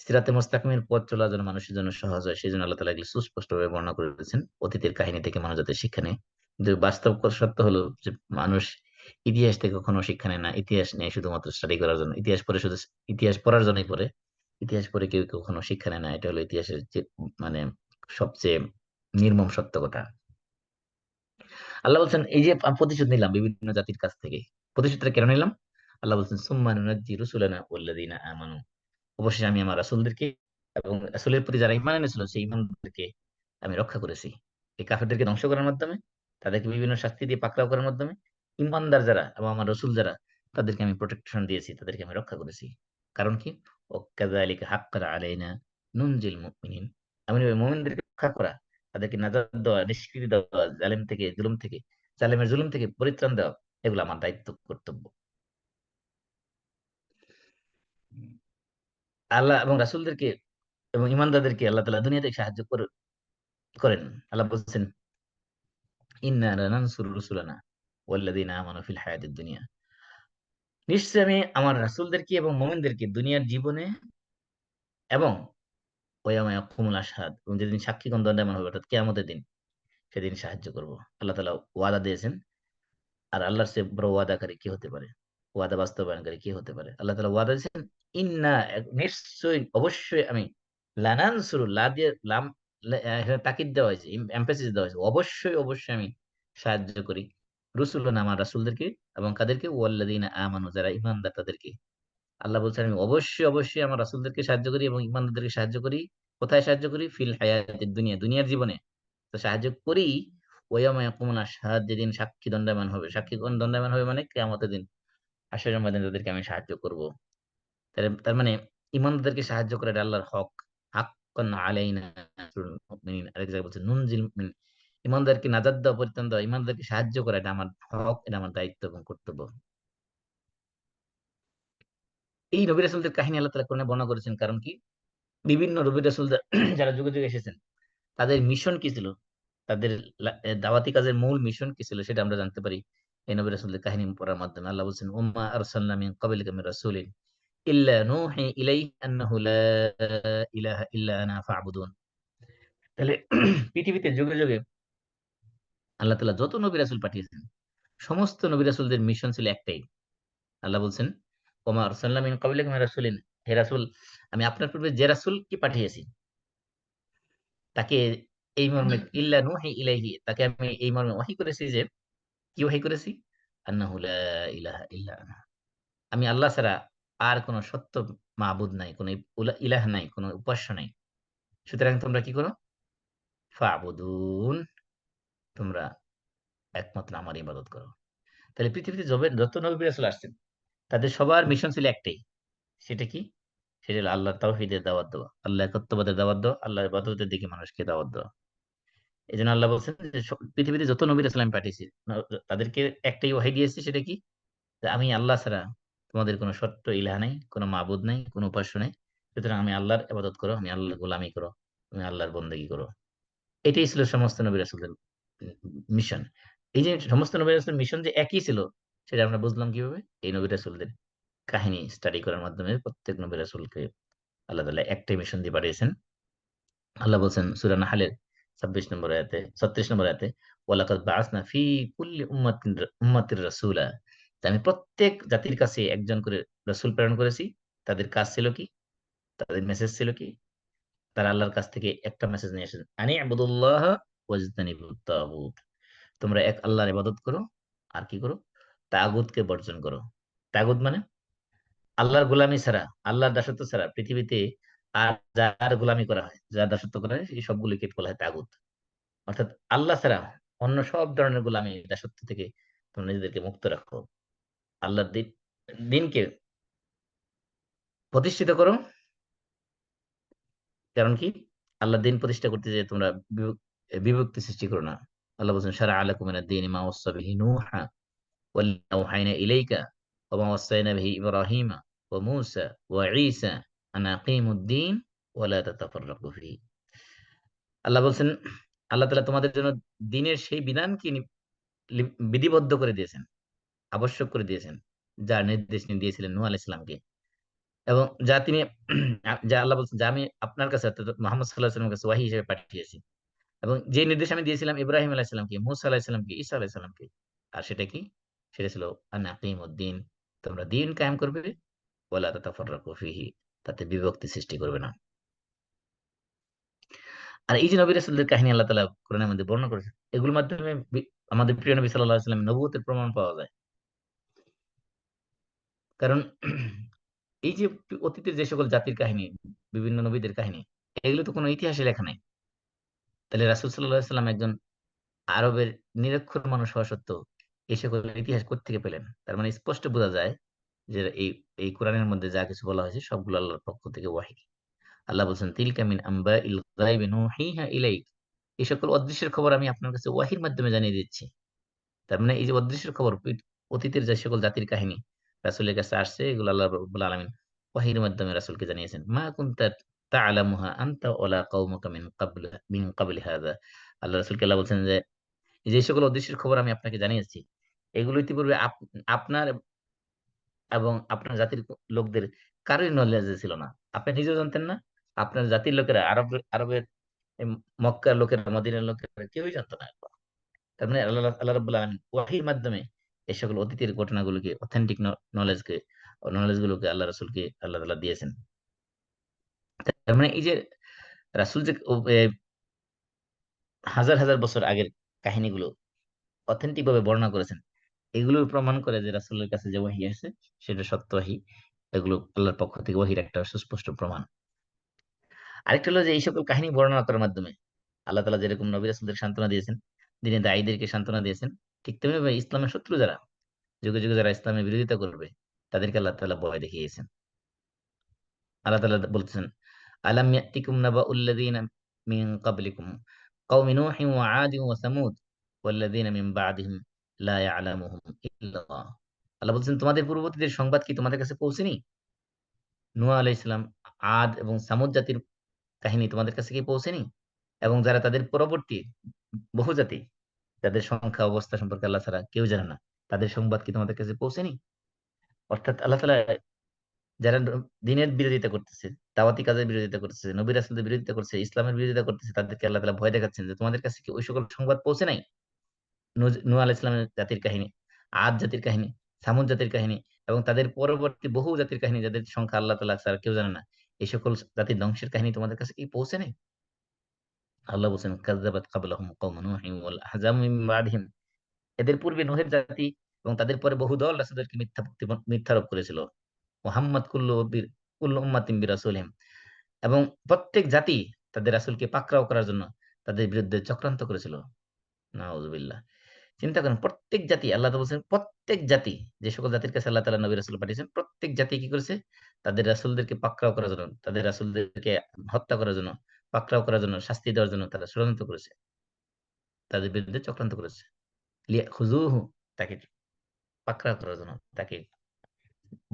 সিরাতে মুস্তাকিমের পথ চলা যেন মানুষের জন্য সহজ হয়, সেই জন্য আল্লাহ তাআলা এগুলো সুস্পষ্টভাবে বর্ণনা করেছেন। অতীতের কাহিনী থেকে মানুষ যাতে শিক্ষা নেয়। কিন্তু বাস্তব সত্য হলো যে মানুষ ইতিহাস থেকে কখনো শিক্ষা নেয় না। ইতিহাস নেয় শুধুমাত্র স্টাডি করার জন্য, ইতিহাস পড়ে শুধু ইতিহাস পড়ার জন্যই পড়ে। ইতিহাস পড়ে কেউ কখনো শিক্ষা নেয় না। এটা হলো ইতিহাসের যে মানে সবচেয়ে নির্মম সত্য কথা। আল্লাহ বলছেন এই যে প্রতিশোধ নিলাম বিভিন্ন জাতির কাছ থেকে, প্রতিশোধটা কেন নিলাম? আল্লাহ বলছেন সুম্মা নুনাজ্জি রুসুলানা ওয়াল্লাযীনা আমানু, অবশ্যই আমি আমার রাসূলদেরকে এবং রাসূলের প্রতি যারা ঈমান এনেছিল সেই ঈমানদারদেরকে আমি রক্ষা করেছি। এই কাফেরদেরকে ধ্বংস করার মাধ্যমে, তাদেরকে বিভিন্ন শাস্তি দিয়ে পাকড়াও করার মাধ্যমে, ঈমানদার যারা এবং আমার রাসূল যারা, তাদেরকে আমি প্রোটেকশন দিয়েছি, তাদেরকে আমি রক্ষা করেছি। কারণ কি? ওয়াকাযালিকা হাক্কান আলাইনা নুনজিল মুমিনিন, আমি ওই মুমিনদেরকে রক্ষা করা, তাদেরকে নাজাত দেওয়া, নিষ্কৃতি দেওয়া, জালেম থেকে, জুলুম থেকে, জালেমের জুলুম থেকে পরিত্রাণ দেওয়া, এগুলো আমার দায়িত্ব, কর্তব্য। আল্লাহ এবং রাসূলদেরকে এবং ঈমানদারদেরকে আল্লাহ তাআলা দুনিয়াতে সাহায্য করেন। আল্লাহ বলছেন ইন্না লানানসুরু রুসুলানা ওয়াল্লাযীনা আমানু ফিল হায়াতিদ দুনিয়া, নিশ্চয়ই আমি আমার রাসূলদেরকে এবং মুমিনদেরকে দুনিয়ার জীবনে এবং ওয়ায়ামা ইয়াকুমুল আশহাদ, এবং যেদিন সাক্ষীগণ দণ্ডায়মান হবে অর্থাৎ কিয়ামতের দিন, সেদিন সাহায্য করব। আল্লাহ তাআলা ওয়াদা দিয়েছেন। আর আল্লাহর চেয়ে বড় ওয়াদাকারী কে হতে পারে? ওয়াদা বাস্তবায়নকারী কে হতে পারে? আল্লাহ তাআলা ওয়াদা দিয়েছেন ইন্না, নিশ্চয়ই অবশ্যই আমি, লানানসুরু, লা দিয়ে লাম এখানে তাকিদ দেওয়া হয়েছে, এমফাসিস দেওয়া হয়েছে, অবশ্যই অবশ্যই আমি সাহায্য করি রুসুলানা, আমার রাসূলদেরকে, এবং কাদেরকে? ওয়াল্লাযীনা আমানু, যারা ঈমানদার তাদেরকে। আল্লাহ বলছেন আমি অবশ্যই অবশ্যই আমার রাসূলদেরকে সাহায্য করি এবং ঈমানদারদেরকে সাহায্য করি। কোথায় সাহায্য করি? ফিল হায়াতিদ দুনিয়া, দুনিয়ার জীবনে তো সাহায্য করি। ওয়ায়ামা ইয়াকুমুল আশহাদ, যেদিন সাক্ষী দণ্ডায়মান হবে, সাক্ষীগণ দণ্ডায়মান হবে মানে কিয়ামতের দিন, হাসরের ময়দানে তাদেরকে আমি সাহায্য করব। তার মানে ঈমানদারদেরকে সাহায্য করা এটা আল্লাহর হক। হাক্কান আলাইনা নাসরুল মুমিনিন, আরেক জায়গায় বলছে নুনজিল মুমিনিন, ঈমানদারকে নাজাত দেওয়া, পরিত্রাণ দেওয়া, ঈমানদারকে সাহায্য করা এটা আমার হক, এটা আমার দায়িত্ব এবং কর্তব্য। এই নবী রাসূলদের কাহিনী আল্লাহ তাআলা কোরআনে বর্ণনা করেছেন। কারণ কি? বিভিন্ন নবী রাসূল যারা যুগে যুগে এসেছেন, তাদের মিশন কি ছিল, তাদের দাওয়াতি কাজের মূল মিশন কি ছিল, সেটা আমরা জানতে পারি এই নবী রাসূলদের কাহিনী পড়ার মাধ্যমে। আল্লাহ বলছেন ওমা আরসালনা মিন ক্বাবলিকা মির রাসূলিন ইল্লা নূহি ইলাইহি আন্নাহু লা ইলাহা ইল্লা আনা ফা'বুদুন। তাহলে পৃথিবীতে যুগে যুগে আল্লাহ তাআলা যত নবী রাসূল পাঠিয়েছেন, সমস্ত নবী রাসূলদের মিশন ছিল একটাই। আল্লাহ বলছেন ওমা আরসালনা মিন ক্বাবলিকা মির রাসূলিন, হে রাসূল, আমি আপনার পূর্বে যে রাসূলকে পাঠিয়েছি তাকে এই মর্মে, ইল্লা নূহি ইলাইহি, তাকে আমি এই মর্মে ওহী করেছি যে, কি ওহী করেছি? আন্নাহু লা ইলাহা ইল্লা আনা, আমি আল্লাহ ছাড়া আর কোন সত্য মাবুদ নাই, কোন ইলাহ নাই, কোন উপাস্য নাই। সুতরাং তোমরা কি করো? ফাবুদুন, তোমরা একমাত্র আমার ইবাদত করো। তাহলে পৃথিবীতে যত নবী রাসূল আসছেন, তাদের সবার মিশন ছিল একটাই। সেটা কি? সেটা হলো আল্লাহর তাওহীদের দাওয়াত দেওয়া, আল্লাহ একাত্মবাদের দাওয়াত দেওয়া, আল্লাহর ইবাদতের দিকে মানুষকে দাওয়াত দেওয়া। এজন্য আল্লাহ বলছেন যে পৃথিবীতে যত নবী রাসূল আমি পাঠিয়েছি, তাদেরকে একটাই ওহী দিয়েছি, সেটা কি? যে আমি আল্লাহ ছাড়া তোমাদের কোনো সত্য ইলাহ নাই, কোনো মাবুদ নাই, কোনো উপাস্য নাই। সুতরাং আমি আল্লাহর ইবাদত করো, আমি আল্লাহর গোলামি করো, তুমি আল্লাহর বন্দেগী করো। এটাই ছিল সমস্ত নবী রাসূলদের মিশন। এই যে সমস্ত নবী রাসূলের মিশন যে একই ছিল, সেটা আমরা বুঝলাম কিভাবে? এই নবী রাসূলদের কাহিনী স্টাডি করার মাধ্যমে। প্রত্যেক নবী রাসূলকে আল্লাহ তাআলা একটাই মিশন দিয়ে পাঠিয়েছেন। আল্লাহ বলছেন সূরা নাহলের ২৬ নম্বর আয়াতে, ৩৬ নম্বর আয়াতে, ওয়ালাকাদ বাআসনা ফি কুল্লি উম্মাতির রাসূলা, যে আমি প্রত্যেক জাতির কাছে একজন করে রাসূল প্রেরণ করেছি। তাদের কাজ ছিল কি? তাদের মেসেজ ছিল কি? তারা আল্লাহর কাছ থেকে একটা মেসেজ নিয়ে এসেছেন, আনি ইবুদুল্লাহ ওয়াজতানিবুত তাগুত, তোমরা এক আল্লাহর ইবাদত করো, আর কি করো? তাগুতকে বর্জন করো। তাগুত মানে আল্লাহর গোলামি ছাড়া, আল্লাহর দাসত্ব ছাড়া পৃথিবীতে আর যার গোলামি করা হয়, যার দাসত্ব করা হয়, এই সবগুলিকে বলা হয় তাগুত। অর্থাৎ আল্লাহ ছাড়া অন্য সব ধরনের গোলামি, দাসত্ব থেকে তোমরা নিজেদেরকে মুক্ত রাখো। আল্লাহর দিনকে প্রতিষ্ঠিত করো। কারণ কি? আল্লাহর দিন প্রতিষ্ঠা করতে যেয়ে তোমরা বিভক্তি সৃষ্টি করো না। আল্লাহ বলছেন শারআ লাকুম মিনাদ দীনি মা ওয়াসা বিহি নূহা ওয়াল্লাযী আওহায়না ইলাইকা ওয়া মা ওয়াসায়না বিহি ইব্রাহিমা ওয়া মূসা ওয়া ঈসা আন আকিমুদ-দীন ওয়া লা তাতাফাররাকু ফীহি। আল্লাহ বলছেন, আল্লাহ তাআলা তোমাদের জন্য দ্বীনের সেই বিধানকে বিধিবদ্ধ করে দিয়েছেন, আবশ্যক করে দিয়েছেন, যার নির্দেশ তিনি দিয়েছিলেন নূহ আলাইহিস সালামকে, এবং যা তিনি যা আল্লাহ বলছেন যে আমি আপনার কাছে অর্থাৎ মুহাম্মদ সাল্লাল্লাহু আলাইহি ওয়াসাল্লামের কাছে ওহী হিসেবে পাঠিয়েছি, এবং যে নির্দেশ আমি দিয়েছিলাম ইব্রাহিম আলাইহিস সালামকে, মূসা আলাইহিস সালামকে, ঈসা আলাইহিস সালামকে। আর সেটা কি? সেটা ছিল আন আকিমুদ্দিন, তোমরা দিন কায়েম করবে, ওয়ালা তাতাফাররাকু ফিহি, তাতে বিভক্তি সৃষ্টি করবে না। আর এই যে নবী রাসূলদের কাহিনী আল্লাহ তাআলা কোরআনের মধ্যে বর্ণনা করেছেন, এগুলোর মাধ্যমে আমাদের প্রিয় নবী সাল্লাল্লাহু আলাইহি ওয়াসাল্লামের নবুয়তের প্রমাণ পাওয়া যায়। কারণ এই যে অতীতের যে সকল জাতির কাহিনী, বিভিন্ন নবীদের কাহিনী, এগুলো তো কোনো ইতিহাসে লেখা নাই। তাহলে রাসূল সাল্লাল্লাহু আলাইহি ওয়াসাল্লাম একজন আরবের নিরক্ষর মানুষ হওয়া সত্ত্বেও এই সকল ইতিহাস কোত্থেকে পেলেন? তার মানে স্পষ্ট বোঝা যায় যে এই কোরআনের মধ্যে যা কিছু বলা হয়েছে সবগুলো আল্লাহর পক্ষ থেকে ওয়াহী। আল্লাহ বলছেন, তিলকা মিন আম্বাইল গায়বি নুহিহা ইলাইক, এই সকল অদৃশ্যের খবর আমি আপনার কাছে ওয়াহির মাধ্যমে জানিয়ে দিচ্ছি। তার মানে এই যে অদৃশ্যের খবর, অতীতের যে সকল জাতির কাহিনী রাসূলের কাছে আসছে, এগুলো আল্লাহ রাব্বুল আলামিন ওয়াহির মাধ্যমে রাসূলকে জানিয়েছেন। মা কুনতা তা'লামুহা আনতা ওয়ালা কওমুকা মিন ক্বাবলি হাযা। আল্লাহ রাসূলকে আল্লাহ বলছেন যে যে সকল অদৃশ্যের খবর আমি আপনাকে জানিয়েছি, এগুলো ইতিপূর্বে আপনার এবং আপনার জাতির লোকদের কারোরই নলেজে ছিল না। আপনি নিজেও জানতেন না। আপনার জাতির লোকেরা, আরবের মক্কার লোকেরা, মদিনার লোকেরা কেউই জানতো না। তার মানে আল্লাহ রাব্বুল আলামিন ওয়াহির মাধ্যমে এই সকল অতীতের ঘটনাগুলোকে, অথেন্টিক নলেজ গুলোকে আল্লাহ রাসূলকে আল্লাহ তাআলা দিয়েছেন। তার মানে এই যে রাসূল যে হাজার হাজার বছর আগের কাহিনীগুলো অথেন্টিক ভাবে বর্ণনা করেছেন, এগুলোর প্রমাণ করে যে রাসূলের কাছে যে ওহী আছে সেটা সত্য ওহী। এগুলো আল্লাহর পক্ষ থেকে ওহীর একটা সুস্পষ্ট প্রমাণ। আরেকটা হলো যে এই সকল কাহিনী বর্ণনা করার মাধ্যমে আল্লাহ তাআলা যেরকম নবী রাসূলদের সান্ত্বনা দিয়েছেন, দিনের দায়ীদেরকে সান্ত্বনা দিয়েছেন, ঠিক তেমনিভাবে ইসলামের শত্রু যারা, যুগে যুগে যারা ইসলামের বিরোধিতা করবে, তাদেরকে আল্লাহ তাআলা ভয় দেখিয়েছেন। আল্লাহ তাআলা বলতেছেন, আলাম ইয়াতিকুম নাবাউল্লাযীনা মিন ক্বাবলিকুম কওমি নূহিন ওয়া আদিন ওয়া সামুদ ওয়াল্লাযীনা মিন বা'দিহিম লা ইয়ালামুহুম ইল্লাল্লাহ। আল্লাহ বলছেন, তোমাদের পূর্ববর্তীদের সংবাদ কি তোমাদের কাছে পৌঁছেনি? নূহ আলাইহিস সালাম, আদ এবং সামুদ জাতির কাহিনী তোমাদের কাছে কি পৌঁছেনি? এবং যারা তাদের পরবর্তী বহু জাতি, যাদের সংখ্যা অবস্থা সম্পর্কে আল্লাহ ছাড়া কেউ জানে না, তাদের সংবাদ কি তোমাদের কাছে পৌঁছেনি? অর্থাৎ আল্লাহ তাআলা যারা দ্বীনের বিরোধিতা করতেছে, দাওয়াতি কাজের বিরোধিতা করতেছে, নবী রাসূলদের বিরোধিতা করছে, ইসলামের বিরোধিতা করতেছে, তাদেরকে আল্লাহ তাআলা ভয় দেখাচ্ছেন যে তোমাদের কাছে কি ওই সকল সংবাদ পৌঁছে নাই? নূহ আলাইহিস সালামের জাতির কাহিনী, আদ জাতির কাহিনী, সামুদ জাতির কাহিনী, এবং তাদের পরবর্তী বহু জাতির কাহিনী যাদের সংখ্যা আল্লাহ তাআলা ছাড়া কেউ জানে না। এই সকল জাতির ধ্বংসের কাহিনী তোমাদের কাছে কি পৌঁছে নাই? আল্লাহ বলছেন, কাযযাবাত ক্বাবলাহুম কওমু নূহিন ওয়াল আহজাবু মিন বা'দিহিম, এদের পূর্বে নূহের জাতি এবং তাদের পরে বহু দল রাসূলদেরকে মিথ্যারোপ করেছিল। মুহাম্মাদ কুল্লু উম্মাতিন বিরাসূলিহিম, এবং প্রত্যেক জাতি তাদের রাসূলকে পাকড়াও করার জন্য তাদের বিরুদ্ধে চক্রান্ত করেছিল। নাউযুবিল্লাহ। চিন্তা করেন, প্রত্যেক জাতি, আল্লাহ তো বলছেন প্রত্যেক জাতি, যে সকল জাতির কাছে আল্লাহ তাআলা নবী রাসূল পাঠিয়েছেন, প্রত্যেক জাতি কি করেছে? তাদের রাসূলদেরকে পাকড়াও করার জন্য, তাদের রাসূলদেরকে হত্যা করার জন্য, পাকড়াও করার জন্য, শাস্তি দেওয়ার জন্য তারা ষড়যন্ত্র করেছে। তাদের বিরুদ্ধে চক্রান্ত করেছে। লিয়াখুযুহু, তাকে পাকড়াও করার জন্য, তাকে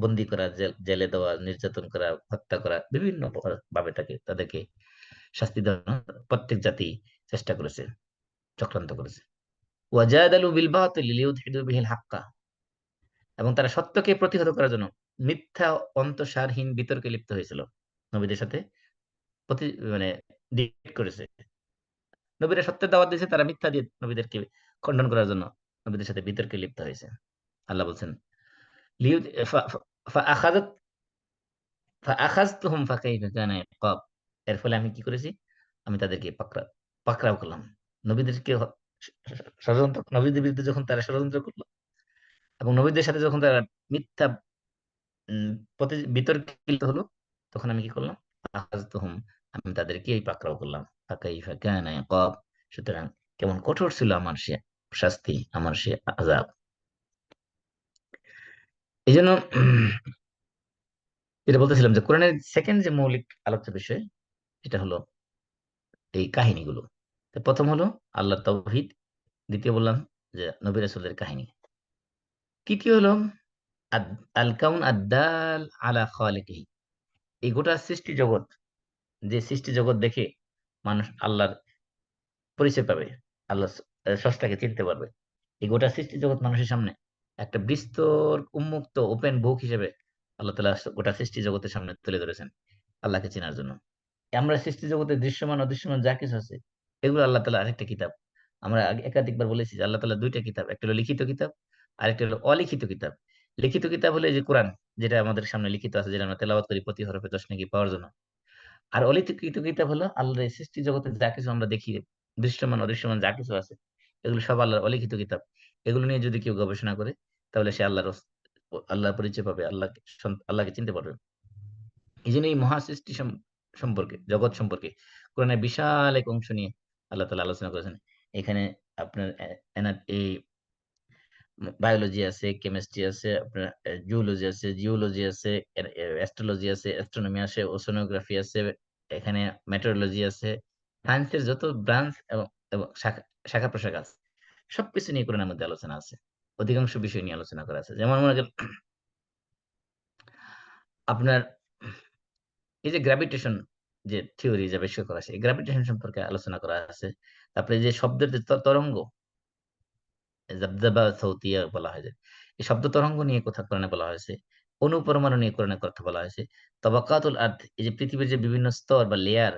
বন্দী করা, জেলে দেওয়া, নির্যাতন করা, হত্যা করা, বিভিন্ন ভাবে তাদেরকে শাস্তি দেওয়ার জন্য প্রত্যেক জাতি চেষ্টা করেছে, চক্রান্ত করেছে। ওয়াজাদালু বিল বাতিল লিইউদহিদু বিহিল হাক্কা, এবং তারা সত্যকে প্রতিহত করার জন্য মিথ্যা অন্তঃসারহীন বিতর্কে লিপ্ত হয়েছিল। নবীদের সাথে প্রতি মানে ডিবেট করেছে। নবীরা সত্যের দাওয়াত দিয়েছে, তারা মিথ্যা দিয়ে নবীদেরকে খণ্ডন করার জন্য নবীদের সাথে বিতর্কে লিপ্ত হয়েছে। আল্লাহ বলছেন, লিউদ ফা ফা ফাআখাযাত ফাআখাযতুহুম ফাকাইফা কানা ইকাব, এর ফলে আমি কি করেছি? আমি তাদেরকে পাকড়াও করলাম। নবীদেরকে নবীদের বিরুদ্ধে যখন তারা ষড়যন্ত্র করলো, এবং নবীদের সাথে যখন তারা মিথ্যা বিতর্কে লিপ্ত হলো, তখন আমি কি করলাম? আখাযতুহুম, আমি তাদেরকে পাকড়াও করলাম। ফাকাইফা কানা ইকাব, সুতরাং কেমন কঠোর ছিল আমার সে শাস্তি, আমার সে আযাব। এইজন্য যেটা বলতেছিলাম যে কোরআনের সেকেন্ড যে মৌলিক আলোচ্য বিষয়, এটা হলো এই কাহিনীগুলো। তো প্রথম হলো আল্লাহর তাওহীদ, দ্বিতীয় বললাম যে নবী রাসূলদের কাহিনী, তৃতীয় হলো আল কাউন আদ-দাল আলা খালিকিহি, এই গোটা সৃষ্টি জগৎ, যে সৃষ্টি জগৎ দেখে মানুষ আল্লাহর পরিচয় পাবে, আল্লাহ স্রষ্টাকে চিনতে পারবে। এই গোটা সৃষ্টি জগৎ মানুষের সামনে একটা বিস্তর উন্মুক্ত ওপেন বুক হিসেবে আল্লাহ তাআলা গোটা সৃষ্টি জগতের সামনে তুলে ধরেছেন আল্লাহকে চেনার জন্য। আমরা সৃষ্টি জগতে দৃশ্যমান অদৃশ্যমান যা কিছু আছে এগুলো আল্লাহ তাআলা আরেকটা কিতাব। আমরা আগে একাধিকবার বলেছি যে আল্লাহ তাআলা ২ টা কিতাব। একটা হলো লিখিত কিতাব, আরেকটা হলো অলিখিত কিতাব। লিখিত কিতাব হলো এই যে কোরআন, যেটা আমাদের সামনে লিখিত আছে, যেটা আমরা তেলাওয়াত করি প্রতি হরফে ১০ নেকি পাওয়ার জন্য। আর অলিখিত কিতাব হলো আল্লাহর এই সৃষ্টি জগতে যা কিছু আমরা দেখি, দৃশ্যমান অদৃশ্যমান যা কিছু আছে, এগুলো সব আল্লাহর অলিখিত কিতাব। এগুলো নিয়ে যদি কেউ গবেষণা করে তাহলে সে আল্লাহর পরিচয় পাবে, আল্লাহকে চিনতে পারবে। এইজন্য এই মহাসৃষ্টি সম্পর্কে, জগৎ সম্পর্কে কোরআনের বিশাল এক অংশ নিয়ে আল্লাহ তাআলা আলোচনা করেছেন। এখানে আপনার এই বায়োলজি আছে, কেমিস্ট্রি আছে, আপনার জুলজি আছে, জিওলজি আছে, অ্যাস্ট্রোলজি আছে, অ্যাস্ট্রোনমি আছে, ওশেনোগ্রাফি আছে, এখানে মেটেরোলজি আছে। সায়েন্সের যত ব্রাঞ্চ এবং এবং শাখা প্রশাখা আছে, সবকিছু নিয়ে কোরআনের মধ্যে আলোচনা আছে। অধিকাংশ বিষয় নিয়ে আলোচনা করা আছে। যেমন মনে করেন আপনার এই যে গ্র্যাভিটেশন যে থিওরি যে আবিষ্কার করা আছে, এই গ্র্যাভিটেশন সম্পর্কে আলোচনা করা আছে। তারপরে যে শব্দের যে তরঙ্গ, যাবযাবা সৌতিয়া বলা হয় যে, এই শব্দ তরঙ্গ নিয়ে কথা কোরআনে বলা হয়েছে। অণু-পরমাণু নিয়ে কোরআনে কথা বলা হয়েছে। তাবাকাতুল আরদ, এই যে পৃথিবীর যে বিভিন্ন স্তর বা লেয়ার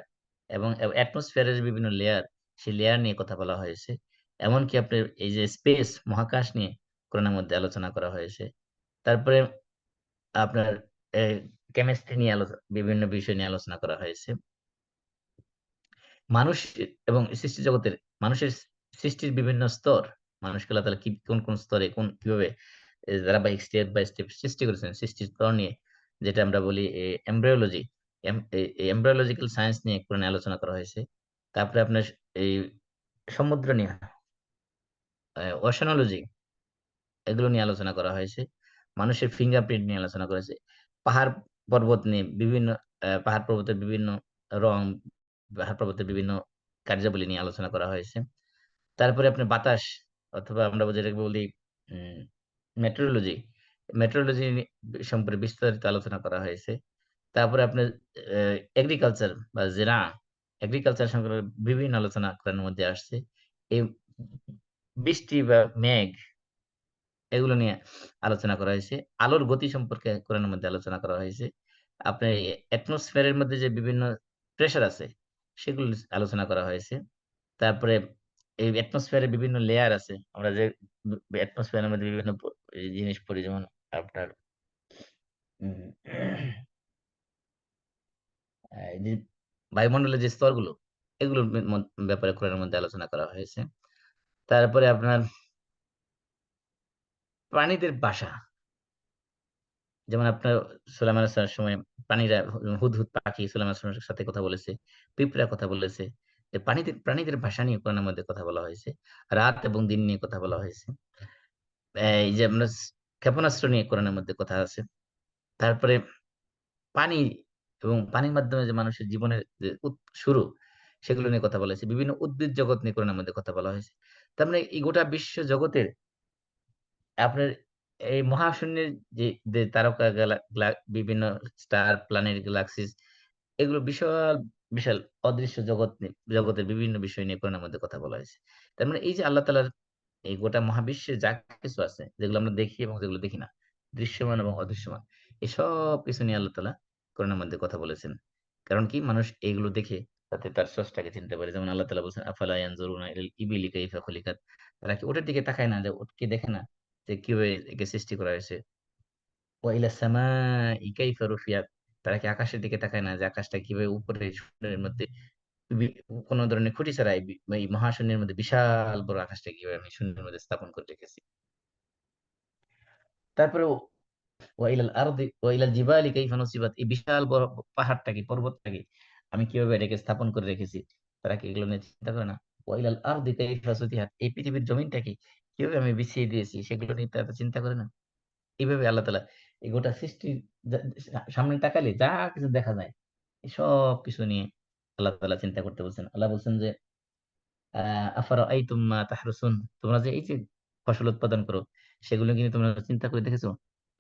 এবং অ্যাটমসফিয়ারের যে বিভিন্ন লেয়ার, সেই লেয়ার নিয়ে কথা বলা হয়েছে। এমনকি আপনার এই যে স্পেস, মহাকাশ নিয়ে কোরআনের মধ্যে আলোচনা করা হয়েছে। তারপরে আপনার এই কেমিস্ট্রি নিয়ে বিভিন্ন বিষয় নিয়ে আলোচনা করা হয়েছে। মানুষ এবং সৃষ্টি জগতের মানুষের সৃষ্টির বিভিন্ন স্তর, মানুষকে আল্লাহ তাআলা কোন স্তরে কিভাবে ধারাবাহিক স্টেপ বাই স্টেপ সৃষ্টি করেছেন, সৃষ্টির স্তর নিয়ে, যেটা আমরা বলি এমব্রায়োলজি, এই এমব্রায়োলজিক্যাল সায়েন্স নিয়ে কোরআনে আলোচনা করা হয়েছে। তারপরে আপনার এই সমুদ্র নিয়ে ওশেনোলজি, এগুলো নিয়ে আলোচনা করা হয়েছে। মানুষের ফিঙ্গারপ্রিন্ট নিয়ে আলোচনা করা হয়েছে। পাহাড় পর্বত নিয়ে বিভিন্ন পাহাড় পর্বতের বিভিন্ন রং, পাহাড় পর্বতের বিভিন্ন কার্যাবলী নিয়ে আলোচনা করা হয়েছে। তারপরে আপনার বাতাস, অথবা আমরা যেটাকে বলি উম মেট্রোলজি। মেট্রোলজি সম্পর্কে বিস্তারিত আলোচনা করা হয়েছে। তারপরে আপনার অ্যা এগ্রিকালচার বা এগ্রিকালচার সম্পর্কে বিভিন্ন আলোচনা কোরআনের মধ্যে আসছে। এই বৃষ্টি বা মেঘ, এগুলো নিয়ে আলোচনা করা হয়েছে। আলোর গতি সম্পর্কে কোরআনের মধ্যে আলোচনা করা হয়েছে। আপনার অ্যাটমসফিয়ার এর মধ্যে যে বিভিন্ন প্রেশার আছে, সেগুলো আলোচনা করা হয়েছে। তারপরে এই অ্যাটমসফিয়ার এর বিভিন্ন লেয়ার আছে। আমরা যে অ্যাটমসফিয়ার এর মধ্যে বিভিন্ন এই জিনিস পড়ি, যেমন আপনার উম এই যে বায়ুমণ্ডলের যে স্তরগুলো, এগুলোর ব্যাপারে কোরআনের মধ্যে আলোচনা করা হয়েছে। তারপরে আপনার প্রাণীদের ভাষা, যেমন আপনার সুলাইমান আলাইহিস সালামের সময় প্রাণীরা, হুদহুদ পাখি সুলাইমান আলাইহিস সালামের সাথে কথা বলেছে, পিঁপড়া কথা বলেছে। প্রাণীদের ভাষা নিয়ে কোরআনের মধ্যে কথা বলা হয়েছে। রাত এবং দিন নিয়ে কথা বলা হয়েছে। এই যে আপনার ক্ষেপণাস্ত্র নিয়ে কোরআনের মধ্যে কথা আছে। তারপরে পানি এবং পানির মাধ্যমে যে মানুষের জীবনের যে শুরু, সেগুলো নিয়ে কথা বলা হয়েছে। বিভিন্ন উদ্ভিদ জগৎ নিয়ে কোরআনের মধ্যে কথা বলা হয়েছে। তার মানে এই গোটা বিশ্ব জগতের আপনার এই মহাশূন্যের যে যে তারকা বিভিন্ন স্টার, প্ল্যানেট, গ্যালাক্সিস, এগুলো বিশাল, বিশাল অদৃশ্য জগতের বিভিন্ন বিষয় নিয়ে কোরআনের মধ্যে কথা বলা হয়েছে। তার মানে এই যে আল্লাহ তাআলার এই গোটা মহাবিশ্বে যা কিছু আছে, যেগুলো আমরা দেখি এবং যেগুলো দেখি না, দৃশ্যমান এবং অদৃশ্যমান, এই সব কিছু নিয়ে আল্লাহ তাআলা কোরআনের মধ্যে কথা বলেছেন। কারণ কি? মানুষ এইগুলো দেখে যাতে তার স্রষ্টাকে চিনতে পারে। যেমন আল্লাহ তাআলা বলছেন, "আফালা ইয়ানজুরুনা ইলাল ইবিলি কাইফা খুলিকাত।" তারা কি ওটার দিকে তাকায় না, যে ওটকে দেখে না যে কিভাবে একে সৃষ্টি করা হয়েছে? ওয়া ইলাস সামাই কাইফা রুফিয়াত। তারা কি আকাশের দিকে তাকায় না যে আকাশটা কিভাবে উপরে শূন্যের মধ্যে বি কোন ধরনের খুঁটি ছাড়াই এই মহাশূন্যের মধ্যে বিশাল বড় আকাশটা কিভাবে আমি শূন্যের মধ্যে স্থাপন করে রেখেছি। তারপরেও ওয়া ইলাল আরদি ওয়া ইলাল জিবালি কাইফা নুসিবাত, এই বিশাল বড় পাহাড়টাকে, পর্বতটাকে আমি কিভাবে এটাকে স্থাপন করে রেখেছি। তারা কি এগুলো নিয়ে চিন্তা করে না? ওয়া ইলাল আরদি কাইফা সুতিহাত, এই পৃথিবীর জমিনটাকে কিভাবে আমি বিছিয়ে দিয়েছি, সেগুলো নিয়ে তারা চিন্তা করে না? এভাবে আল্লাহ তাআলা এই গোটা সৃষ্টির সামনে তাকালে যা কিছু দেখা যায়, এই সবকিছু নিয়ে আল্লাহ তাআলা চিন্তা করতে বলছেন। আল্লাহ বলছেন যে, আ আফারাআইতুম মা তাহরুসুন, তোমরা যে এই যে ফসল উৎপাদন করো, সেগুলো কি তোমরা চিন্তা করে দেখেছো?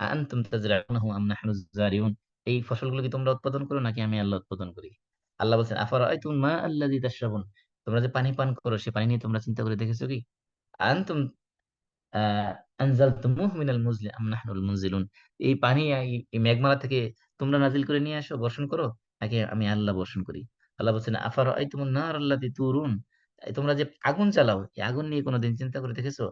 আআনতুম তাজরাউনাহু আম নাহনুজ জারিউন, এই ফসলগুলো কি তোমরা উৎপাদন করো নাকি আমি আল্লাহ উৎপাদন করি? আল্লাহ বলছেন, আফারাআইতুম মা আল্লাযী তাশরাবুন, তোমরা যে পানি পান করো, সে পানি নিয়ে তোমরা চিন্তা করে দেখেছো কি? আনতুম আহ আনজালতুমুহু মিনাল মুজলি আম নাহনুল মুনজিলুন, এই পানি এই মেঘমালা থেকে তোমরা নাজিল করে নিয়ে আসো, বর্ষণ করো, নাকি আমি আল্লাহ বর্ষণ করি? আল্লাহ বলছেন আফারাআইতুমুন নার আল্লাতী তুরুন, এই তোমরা যে আগুন চালাও, এই আগুন নিয়ে কোনোদিন চিন্তা করে দেখেছো?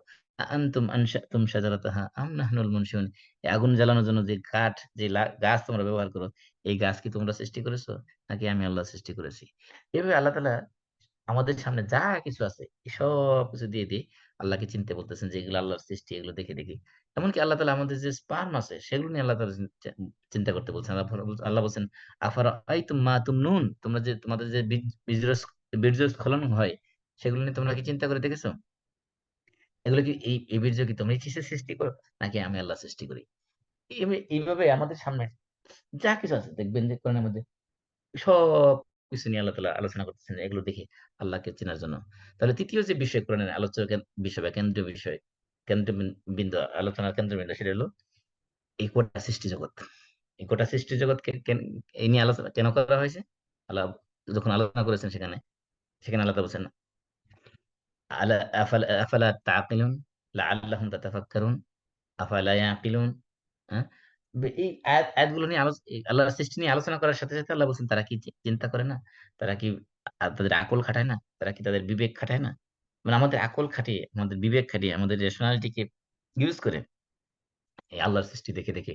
আনতুম আনশাতুম শাজারাতাহা আম নাহনুল মুনশিউন, এই আগুন জ্বালানোর জন্য যে কাঠ, যে গাছ তোমরা ব্যবহার করো, এই গাছ কি তোমরা সৃষ্টি করেছো, নাকি আমি আল্লাহ সৃষ্টি করেছি? এভাবে আল্লাহ তাআলা আমাদের সামনে যা কিছু আছে এই সব কিছু দিয়ে দিয়ে আল্লাহকে চিনতে বলতেছেন যে এগুলো আল্লাহর সৃষ্টি, এগুলো দেখে দেখে। এমনকি আল্লাহ তাআলা আমাদের যে স্পার্ম আছে সেগুলো নিয়ে আল্লাহ তাআলা চিন্তা করতে বলছেন। আল্লাহ বলছেন আফারা আই মা তুমনুন, তোমরা যে তোমাদের যে বীর্যস্খলন হয় সেগুলো নিয়ে তোমরা কি চিন্তা করে দেখেছো? এগুলো কি এই বীর্য কি তোমরা কিসের সৃষ্টি করো, নাকি আমি আল্লাহ সৃষ্টি করি? এইভাবে আমাদের সামনে যা কিছু আছে দেখবেন যে কোরআনের মধ্যে সব কিছু নিয়ে আল্লাহ তাআলা আলোচনা করতেছেন এগুলো দেখে আল্লাহকে চেনার জন্য। তাহলে তৃতীয় যে বিষয় কোরআনের আলোচ্য বিষয় বা কেন্দ্রীয় বিষয়, কেন্দ্রবিন্দু, আলোচনার কেন্দ্রবিন্দু, সেটা হলো এই গোটা সৃষ্টি জগৎ। এই গোটা সৃষ্টি জগৎকে এই নিয়ে আলোচনা কেন করা হয়েছে? আল্লাহ যখন আলোচনা করেছেন সেখানে, সেখানে আল্লাহ তাআলা বলছেন আলা আফালা তাআকিলুন লাআল্লাহুম তাতাফাক্কারুন আফালা ইয়াকিলুন। হ্যাঁ? এই আয়াতগুলো নিয়ে আল্লাহর সৃষ্টি নিয়ে আলোচনা করার সাথে সাথে আল্লাহ বলছেন তারা কি চিন্তা করে না? তারা কি তাদের আকল খাটায় না? তারা কি তাদের বিবেক খাটায় না? মানে আমাদের আকল খাটিয়ে, আমাদের বিবেক খাটিয়ে, আমাদের রেশনালিটিকে ইউজ করে এই আল্লাহর সৃষ্টি দেখে দেখে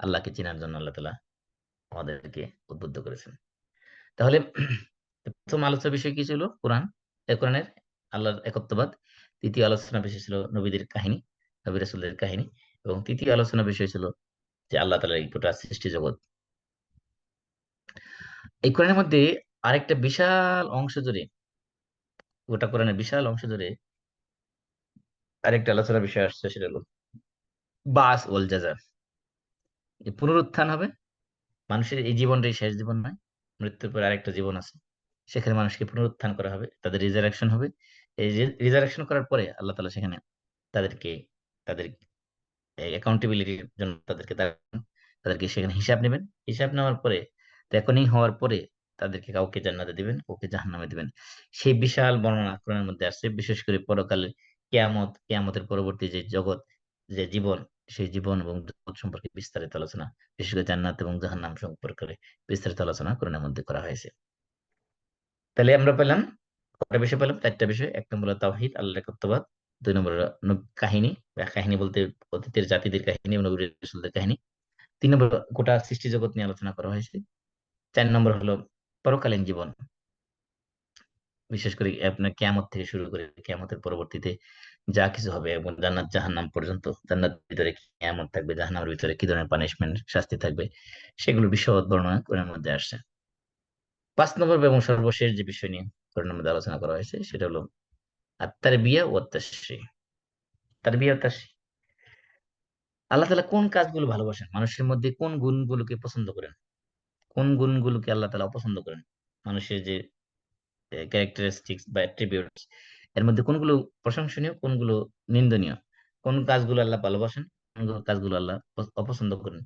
আল্লাহকে চেনার জন্য আল্লাহ তাআলা আমাদেরকে উদ্বুদ্ধ করেছেন। তাহলে প্রথম আলোচ্য বিষয় কি ছিল? কোরআনের আল্লাহর একত্ববাদ। দ্বিতীয় আলোচনা বিষয় ছিল নবীদের কাহিনী, নবী রাসূলদের কাহিনী, এবং তৃতীয় আলোচনা বিষয় ছিল যে আল্লাহ তাআলার এই গোটা সৃষ্টি জগৎ। এই কোরআনের মধ্যে আরেকটা বিশাল অংশ জুড়ে, গোটা কোরআনের বিশাল অংশ জুড়ে আরেকটা আলোচনার বিষয় আসছে, সেটা হলো বাস ওয়াল জাযা, এই পুনরুত্থান হবে। মানুষের এই জীবনটাই শেষ জীবন নয়, মৃত্যুর পর আরেকটা জীবন আছে, সেখানে মানুষকে পুনরুত্থান করা হবে, তাদের রিজারেকশন হবে। এই রিজারেকশন করার পরে আল্লাহ তাআলা সেখানে তাদেরকে, তাদের অ্যাকাউন্টেবিলিটির জন্য তাদেরকে সেখানে হিসাব নেবেন। হিসাব নেওয়ার পরে, রেকনিং হওয়ার পরে তাদেরকে কাউকে জান্নাতে দিবেন, কাউকে জাহান্নামে দিবেন। সেই বিশাল বর্ণনা কোরআনের মধ্যে আসছে। বিশেষ করে পরকালে কিয়ামতের পরবর্তী যে জগৎ, যে জীবন, সেই জীবন এবং জগৎ সম্পর্কে বিস্তারিত আলোচনা, বিশেষ করে জান্নাত এবং জাহান্নাম সম্পর্কে বিস্তারিত আলোচনা কোরআনের মধ্যে করা হয়েছে। তাহলে আমরা পেলাম কয়টা বিষয় পেলাম? চারটা বিষয়। এক নম্বর হলো তাওহীদ, আল্লাহর একত্ববাদ। দুই নম্বর হলো কাহিনী, বা কাহিনী বলতে অতীতের জাতিদের কাহিনী এবং নবী রাসূলদের কাহিনী। তিন নম্বর গোটা সৃষ্টি জগৎ নিয়ে আলোচনা করা হয়েছে। চার নম্বর হলো পরকালীন জীবন, বিশেষ করে আপনার কিয়ামত থেকে শুরু করে কিয়ামতের পরবর্তীতে যা কিছু হবে, এবং জান্নাত জাহান্নাম পর্যন্ত, জান্নাতের ভিতরে কিয়ামত থাকবে, জাহান্নামের ভিতরে কি ধরনের পানিশমেন্ট, শাস্তি থাকবে, সেগুলো বিশদ বর্ণনা কোরআনের মধ্যে আসছে। পাঁচ নম্বর এবং সর্বশেষ যে বিষয় নিয়ে কোরআনের মধ্যে আলোচনা করা হয়েছে সেটা হলো আত-তারবিয়া ওয়াত তাশরীহ। তারবিয়া ওয়াত তাশরীহ, আল্লাহ তাআলা কোন কাজগুলো ভালোবাসেন, মানুষের মধ্যে কোন গুণগুলোকে পছন্দ করেন, কোন গুণগুলোকে আল্লাহ তাআলা অপছন্দ করেন, মানুষের যে ক্যারেক্টারিস্টিক্স বা অ্যাট্রিবিউটস, এর মধ্যে কোনগুলো প্রশংসনীয়, কোনগুলো নিন্দনীয়, কোন কাজগুলো আল্লাহ ভালোবাসেন, কোন কাজগুলো আল্লাহ অপছন্দ করেন,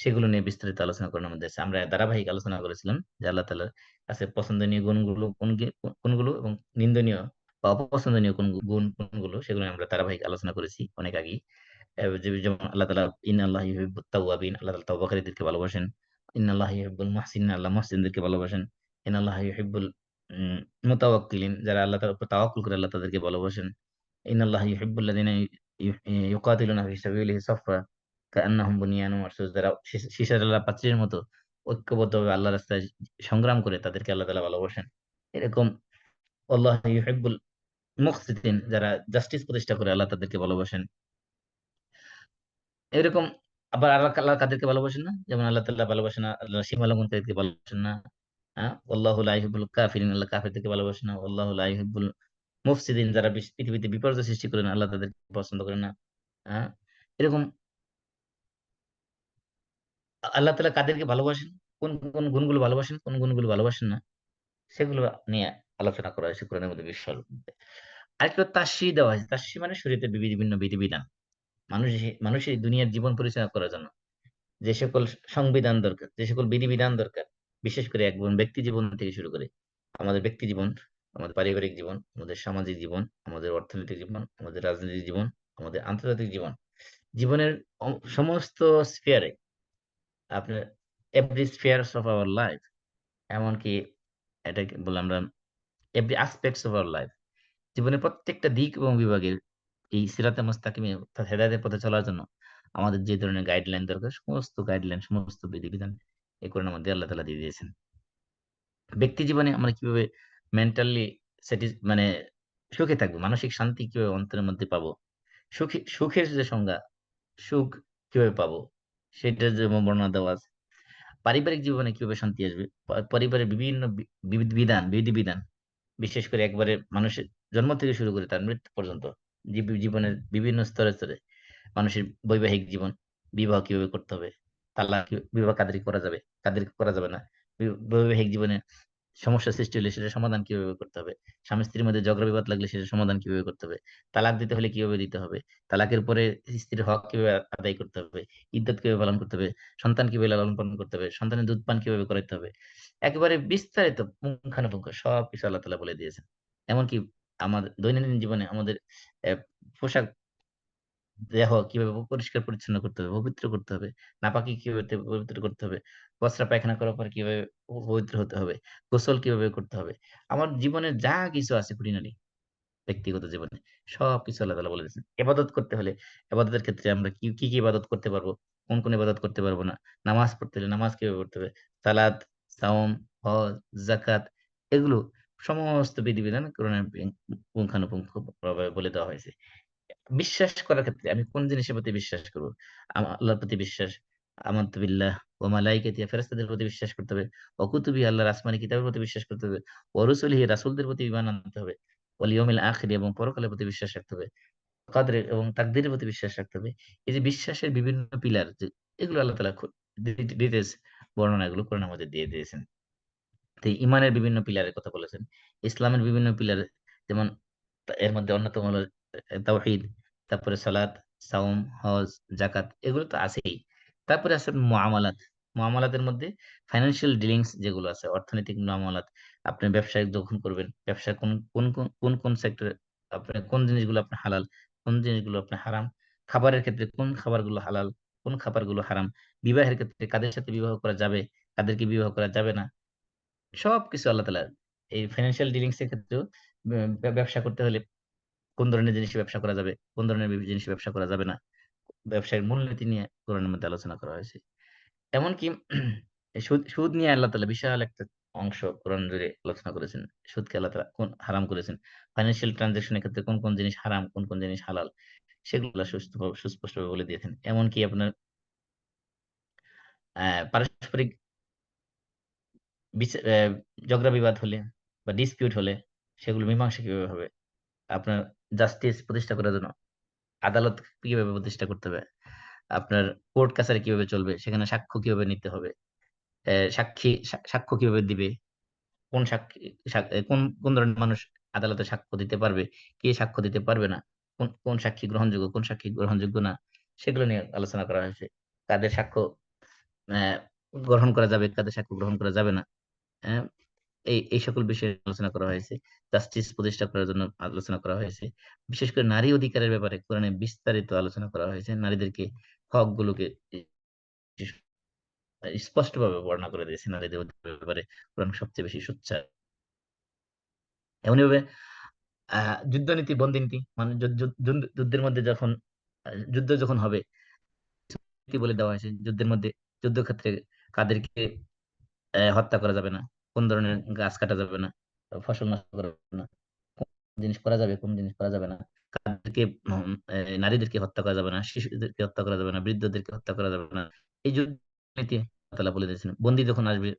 সেগুলো নিয়ে বিস্তারিত আলোচনা করার মধ্যে আছে। আমরা ধারাবাহিক আলোচনা করেছিলাম যে আল্লাহ তাআলার কাছে পছন্দনীয় গুণগুলো কোনগুলো এবং নিন্দনীয় বা অপছন্দনীয় কোনগুলো, সেগুলো নিয়ে আমরা ধারাবাহিক আলোচনা করেছি অনেক আগেই। যেমন আল্লাহ তাআলা ইন্নাল্লাহা ইউহিব্বুত তাওয়াবিন, আল্লাহ তাআলা তওবাকারীদেরকে ভালোবাসেন। ইন্নাল্লাহা ইউহিব্বুল মুহসিনিন, আল্লাহ মুহসিনদেরকে ভালোবাসেন। ইন্নাল্লাহা ইউহিব্বুল মুতাওয়াক্কিলিন, যারা আল্লাহ তাআলার উপর তাওয়াক্কুল করে আল্লাহ তাদেরকে ভালোবাসেন। ইন্নাল্লাহা ইউহিব্বুল লাযিনা ইউকাতিলুনা ফি সাবিলিহি সাফফা কাআন্নাহুম বুনিয়ানুম মারসুস, যারা সীসা পাচিলের মতো ঐক্যবদ্ধভাবে আল্লাহর রাস্তায় সংগ্রাম করে, তাদেরকে আল্লাহ তাআলা ভালোবাসেন। এরকম আল্লাহু ইউহিব্বুল মুকসিতিন, যারা জাস্টিস প্রতিষ্ঠা করে আল্লাহ তাদেরকে ভালোবাসেন। এরকম আবার আল্লাহ কাদেরকে ভালোবাসেন না? যেমন আল্লাহ তাআলা ভালোবাসেন না, আল্লাহ সীমা লঙ্ঘনকারীদেরকে ভালোবাসেন না। হ্যাঁ? আল্লাহু লা ইউহিব্বুল কাফিরিন, আল্লাহ কাফিরদেরকে ভালোবাসেন না। আল্লাহু লা ইউহিব্বুল মুফসিদিন, যারা পৃথিবীতে বিপর্যয় সৃষ্টি করেন, আল্লাহ তাদেরকে পছন্দ করেন না। হ্যাঁ? এরকম আল্লাহ তাআলা কাদেরকে ভালোবাসেন, কোন গুণগুলো ভালোবাসেন, কোন গুণগুলো ভালোবাসেন না, সেগুলো নিয়ে আলোচনা করা হয়েছে কোরআনের মধ্যে বিশাল। আরেকটা তাশরীহ দেওয়া হয়েছে। তাশরীহ মানে শরীয়তের বিভিন্ন বিধিবিধান। মানুষের দুনিয়ার জীবন পরিচালনা করার জন্য যে সকল সংবিধান দরকার, যে সকল বিধিবিধান দরকার, বিশেষ করে একজন ব্যক্তি জীবন থেকে শুরু করে আমাদের ব্যক্তি জীবন, আমাদের পারিবারিক জীবন, আমাদের সামাজিক জীবন, আমাদের অর্থনৈতিক জীবন, আমাদের রাজনৈতিক জীবন, আমাদের আন্তর্জাতিক জীবন, জীবনের সমস্ত স্ফিয়ারে আপনার এভরি স্ফিয়ারস অফ আওয়ার লাইফ, এমনকি এটাকে বলে আমরা every aspects of our life, জীবনের প্রত্যেকটা দিক এবং বিভাগের এই সিরাতে মুস্তাকিমে অর্থাৎ হেদায়েতের পথে চলার জন্য আমাদের যে ধরনের গাইডলাইন দরকার, সমস্ত গাইডলাইন, সমস্ত বিধিবিধান এই কোরআনের মধ্যে আল্লাহ তাআলা দিয়ে দিয়েছেন। ব্যক্তি জীবনে আমরা কিভাবে মেন্টালি মানে সুখে থাকবো, মানসিক শান্তি কিভাবে অন্তরের মধ্যে পাবো, সুখের যে সংজ্ঞা, সুখ কিভাবে পাবো সেটার যে বর্ণনা দেওয়া আছে। পারিবারিক জীবনে কিভাবে শান্তি আসবে, পরিবারের বিভিন্ন বিধিবিধান, বিশেষ করে একবারে মানুষের জন্ম থেকে শুরু করে তার মৃত্যু পর্যন্ত জীবনের বিভিন্ন স্তরে স্তরে মানুষের বৈবাহিক জীবন, বিবাহ কিভাবে করতে হবে, বিবাহ কাদেরকে করা যাবে, কাদেরকে করা যাবে না, বৈবাহিক জীবনে সমস্যা সৃষ্টি হলে সেটার সমাধান কিভাবে করতে হবে, স্বামী-স্ত্রীর মধ্যে ঝগড়া বিবাদ লাগলে সেটার সমাধান কিভাবে করতে হবে, তালাক দিতে হলে কিভাবে দিতে হবে, তালাকের পরে স্ত্রীর হক কিভাবে আদায় করতে হবে, ইদ্দত কিভাবে পালন করতে হবে, সন্তান কিভাবে লালন পালন করতে হবে, সন্তানের দুধ পান কিভাবে করাইতে হবে। একেবারে বিস্তারিত পুঙ্খানুপুঙ্খ সবকিছু আল্লাহ তাআলা বলে দিয়েছেন। এমনকি আমাদের দৈনন্দিন জীবনে আমাদের পোশাক দেহ কিভাবে পরিষ্কার পরিচ্ছন্ন করতে হবে, পবিত্র করতে হবে, নাপাকি কিভাবে পবিত্র করতে হবে, পচরা পায়খানা করার পর কিভাবে পবিত্র হতে হবে, গোসল কিভাবে করতে হবে। আমার জীবনের যা কিছু আছে খুঁটিনাটি ব্যক্তিগত জীবনে সবকিছু আল্লাহ তাআলা বলে দিয়েছেন। ইবাদত করতে হলে ইবাদতের ক্ষেত্রে আমরা কি ইবাদত করতে পারবো, কোন ইবাদত করতে পারবো না। নামাজ পড়তে হলে নামাজ কিভাবে পড়তে হবে। সালাত, সাওম, হজ, যাকাত এগুলো সমস্ত বিধিবিধান কোরআনের পুঙ্খানুপুঙ্খভাবে বলে দেওয়া হয়েছে। বিশ্বাস করার ক্ষেত্রে আমি কোন জিনিসের প্রতি বিশ্বাস করব? আল্লাহর প্রতি বিশ্বাস, আমানতু বিল্লাহ ওয়া মালাইকাতিহি, ফেরেশতাদের প্রতি বিশ্বাস করতে হবে। ওয়া কুতুবিহি, আল্লাহর আসমানি কিতাবের প্রতি বিশ্বাস করতে হবে। ওয়া রুসুলিহি, রাসূলদের প্রতি ঈমান আনতে হবে। ওয়াল ইয়াউমিল আখির, এবং পরকালের প্রতি বিশ্বাস রাখতে হবে। কদরে এবং তাকদীরের প্রতি বিশ্বাস রাখতে হবে। এই যে বিশ্বাসের বিভিন্ন পিলার, যে এগুলো আল্লাহ তাআলা ডিটেইলস বর্ণনা এগুলো কোরআনের মধ্যে দিয়ে দিয়েছেন। তো ঈমানের বিভিন্ন পিলারের কথা বলেছেন। ইসলামের বিভিন্ন পিলার, যেমন এর মধ্যে অন্যতম হলো তাওহীদ, তারপরে সালাত, সাওম, হজ, যাকাত এগুলো তো আছেই। তারপরে আছে মুআমালাত। মুআমালাতের মধ্যে ফাইন্যান্সিয়াল ডিলিংস যেগুলো আছে, অর্থনৈতিক মুআমালাত। আপনি ব্যবসা যখন করবেন, ব্যবসা কোন সেক্টরে আপনার কোন জিনিসগুলো আপনার হালাল, কোন জিনিসগুলো আপনার হারাম। খাবারের ক্ষেত্রে কোন খাবারগুলো হালাল, কোন খাবারগুলো হারাম। বিবাহের ক্ষেত্রে কাদের সাথে বিবাহ করা যাবে, কাদেরকে বিবাহ করা যাবে না। সবকিছু আল্লাহ তাআলা এই ফাইন্যান্সিয়াল ডিলিংস এর ক্ষেত্রেও ব্যবসা করতে হলে কোন ধরনের জিনিসে ব্যবসা করা যাবে, কোন ধরনের জিনিসে ব্যবসা করা যাবে না। ব্যবসায়ের মূলনীতি নিয়ে কোরআনের মধ্যে আলোচনা করা হয়েছে। এমনকি এই সুদ নিয়ে আল্লাহ তাআলা বিশাল একটা অংশ কোরআন জুড়ে আলোচনা করেছেন। সুদকে আল্লাহ তাআলা হারাম করেছেন। ফাইন্যান্সিয়াল ট্রান্সেকশন এর ক্ষেত্রে কোন জিনিস হারাম, কোন জিনিস হালাল সেগুলো আল্লাহ সুস্পষ্টভাবে বলে দিয়েছেন। এমনকি আপনার পারস্পরিক ঝগড়া বিবাদ হলে বা ডিসপিউট হলে সেগুলো মীমাংসা কিভাবে হবে? আপনার জাস্টিস প্রতিষ্ঠা করার জন্য আদালত কিভাবে প্রতিষ্ঠা করতে হবে? আপনার কোর্ট কাছারি কিভাবে চলবে? সেখানে সাক্ষ্য কিভাবে নিতে হবে? সাক্ষ্য কিভাবে দিবে? কোন সাক্ষী কোন ধরনের মানুষ আদালতে সাক্ষ্য দিতে পারবে? কে সাক্ষ্য দিতে পারবে না? কোন সাক্ষী গ্রহণযোগ্য, কোন সাক্ষী গ্রহণযোগ্য না? সেগুলো নিয়ে আলোচনা করা হয়েছে। কাদের সাক্ষ্য অ্যা গ্রহণ করা যাবে, কাদের সাক্ষ্য গ্রহণ করা যাবে না। হ্যাঁ? এই সকল বিষয়ে আলোচনা করা হয়েছে। জাস্টিস প্রতিষ্ঠা করার জন্য আলোচনা করা হয়েছে। বিশেষ করে নারী অধিকারের ব্যাপারে কোরআনে বিস্তারিত আলোচনা করা হয়েছে। নারীদেরকে হকগুলোকে স্পষ্টভাবে বর্ণনা করে দিয়েছে। নারীদের অধিকারের ব্যাপারে কোরআন সবচেয়ে বেশি সোচ্চার। এমনিভাবে আ যুদ্ধনীতি, বন্দিনীতি মানে যুদ্ধের মধ্যে যখন যুদ্ধ যখন হবে নীতি বলে দেওয়া হয়েছে। যুদ্ধক্ষেত্রে কাদেরকে হত্যা করা যাবে না, কোন ধরনের গাছ কাটা যাবে না, ফসল নষ্ট করা যাবে না, কোন জিনিস করা যাবে, কোন জিনিস করা যাবে না। কাদেরকে নারীদেরকে হত্যা করা যাবে না, শিশুদেরকে হত্যা করা যাবে না, বৃদ্ধদেরকে হত্যা করা যাবে না। এই যুদ্ধনীতি আল্লাহ তাআলা বলে দিয়েছেন। বন্দী যখন আসবে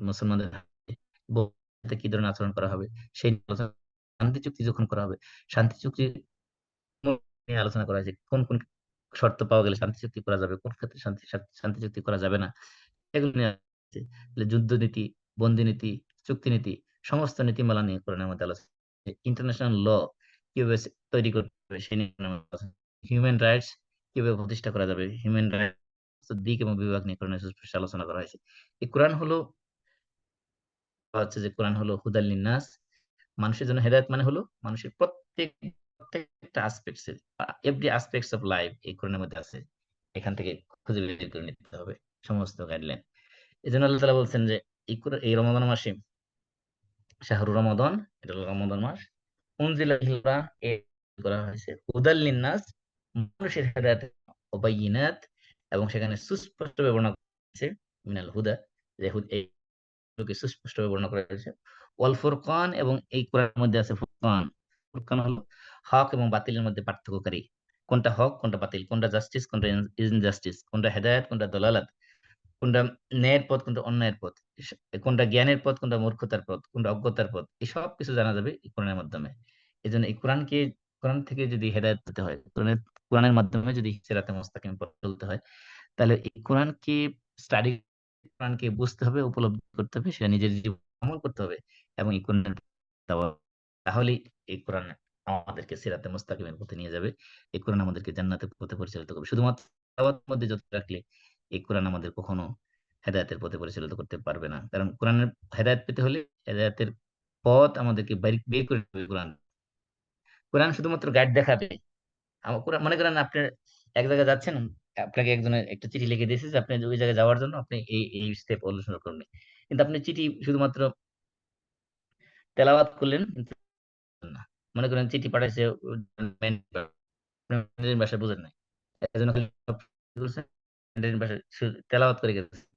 মুসলমানদের হাতে, বন্দীর সাথে কি ধরনের আচরণ করা হবে সেই নিয়ে আলোচনা। শান্তি চুক্তি যখন করা হবে, শান্তি চুক্তি নিয়ে আলোচনা করা হয়েছে। কোন শর্ত পাওয়া গেলে শান্তি চুক্তি করা যাবে, কোন ক্ষেত্রে শান্তি চুক্তি করা যাবে না। এগুলো নিয়ে আছে। যুদ্ধনীতি, বন্দিনীতি, চুক্তিনীতি সমস্ত নীতিমালা নিয়ে কোরআনের মধ্যে আলোচনা। ইন্টারন্যাশনাল ল কিভাবে তৈরি করতে হবে সে নিয়ে কোরআনের মধ্যে আলোচনা। হিউম্যান রাইটস কিভাবে প্রতিষ্ঠা করা যাবে, হিউম্যান রাইটস দিক এবং বিভাগ নিয়ে কোরআনে সুস্পষ্ট আলোচনা করা হয়েছে। এই কোরআন হচ্ছে যে কোরআন হলো হুদাল লিন নাস। মানুষের জন্য হেদায়েত মানে হলো মানুষের প্রত্যেক প্রত্যেকটা অ্যাসপেক্টস এর এভরি অ্যাসপেক্টস অফ লাইফ এই কোরআনের মধ্যে আছে। এখান থেকে খুঁজে বের করে নিতে হবে সমস্ত গাইডলাইন। এজন্য আল্লাহ তাআলা বলছেন যে এই রমাদান মাসে শাহরু রমাদান, এটা হলো রমাদান মাস, উনজিলা ফিল কোরআন, করা হয়েছে হুদাল লিন্নাস, মানুষের হেদায়েত ও বাইয়িনাত, এবং সেখানে সুস্পষ্ট বর্ণনা করা হয়েছে মিনাল হুদা, যে এগুলোকে সুস্পষ্টভাবে বর্ণনা করা হয়েছে, ওয়াল ফুরকান, এবং এই কোরআনের মধ্যে আছে ফুরকান। ফুরকান হলো হক এবং বাতিলের মধ্যে পার্থক্যকারী, কোনটা হক কোনটা বাতিল, কোনটা জাস্টিস কোনটা ইনজাস্টিস, কোনটা হেদায়েত কোনটা দলালাত, কোনটা ন্যায়ের পথ কোনটা অন্যায়ের পথ, কোনটা জ্ঞানের পথ কোনটা মূর্খতার পথ, কোনটা অজ্ঞতার পথ, এই সব কিছু জানা যাবে এই কোরআনের মাধ্যমে। এই জন্য এই কোরআন থেকে যদি হেদায়েত পেতে হয়, কোরআনের মাধ্যমে যদি সিরাতে মুস্তাকিম পথ চলতে হয়, তাহলে এই কোরআনকে স্টাডি, কোরআনকে বুঝতে হবে, উপলব্ধি করতে হবে, সেটা নিজের জীবনে আমল করতে হবে, এবং এই কোরআনের দাওয়াত, তাহলেই এই কোরআন আমাদেরকে সিরাতে মুস্তাকিমের পথে নিয়ে যাবে। এই কোরআন আমাদেরকে জান্নাতের পথে পরিচালিত করবে। শুধুমাত্র দাওয়াতের মধ্যে যত রাখলে এই কোরআন আমাদের কখনো হেদায়েতের পথে পরিচালিত করতে পারবে না। কারণ কোরআনের হেদায়েত পেতে হলে হেদায়েতের পথ আমাদেরকে বের করে দেবে কোরআন। কোরআন শুধুমাত্র গাইড দেখাবে। কোরআন, মনে করেন আপনি এক জায়গায় যাচ্ছেন, আপনাকে একজনের একটা চিঠি লিখে দিয়েছে যে আপনি ওই জায়গায় যাওয়ার জন্য আপনি এই স্টেপ অনুসরণ করুন। কিন্তু আপনি চিঠি শুধুমাত্র তেলাওয়াত করলেন, কিন্তু না। মনে করেন চিঠি পাঠাইছে ম্যান্ডারিন ভাষা বুঝেন নাই। এজন্য খালি কি করছেন? ম্যান্ডারিন ভাষা শুধু তেলাওয়াত করে গেছেন।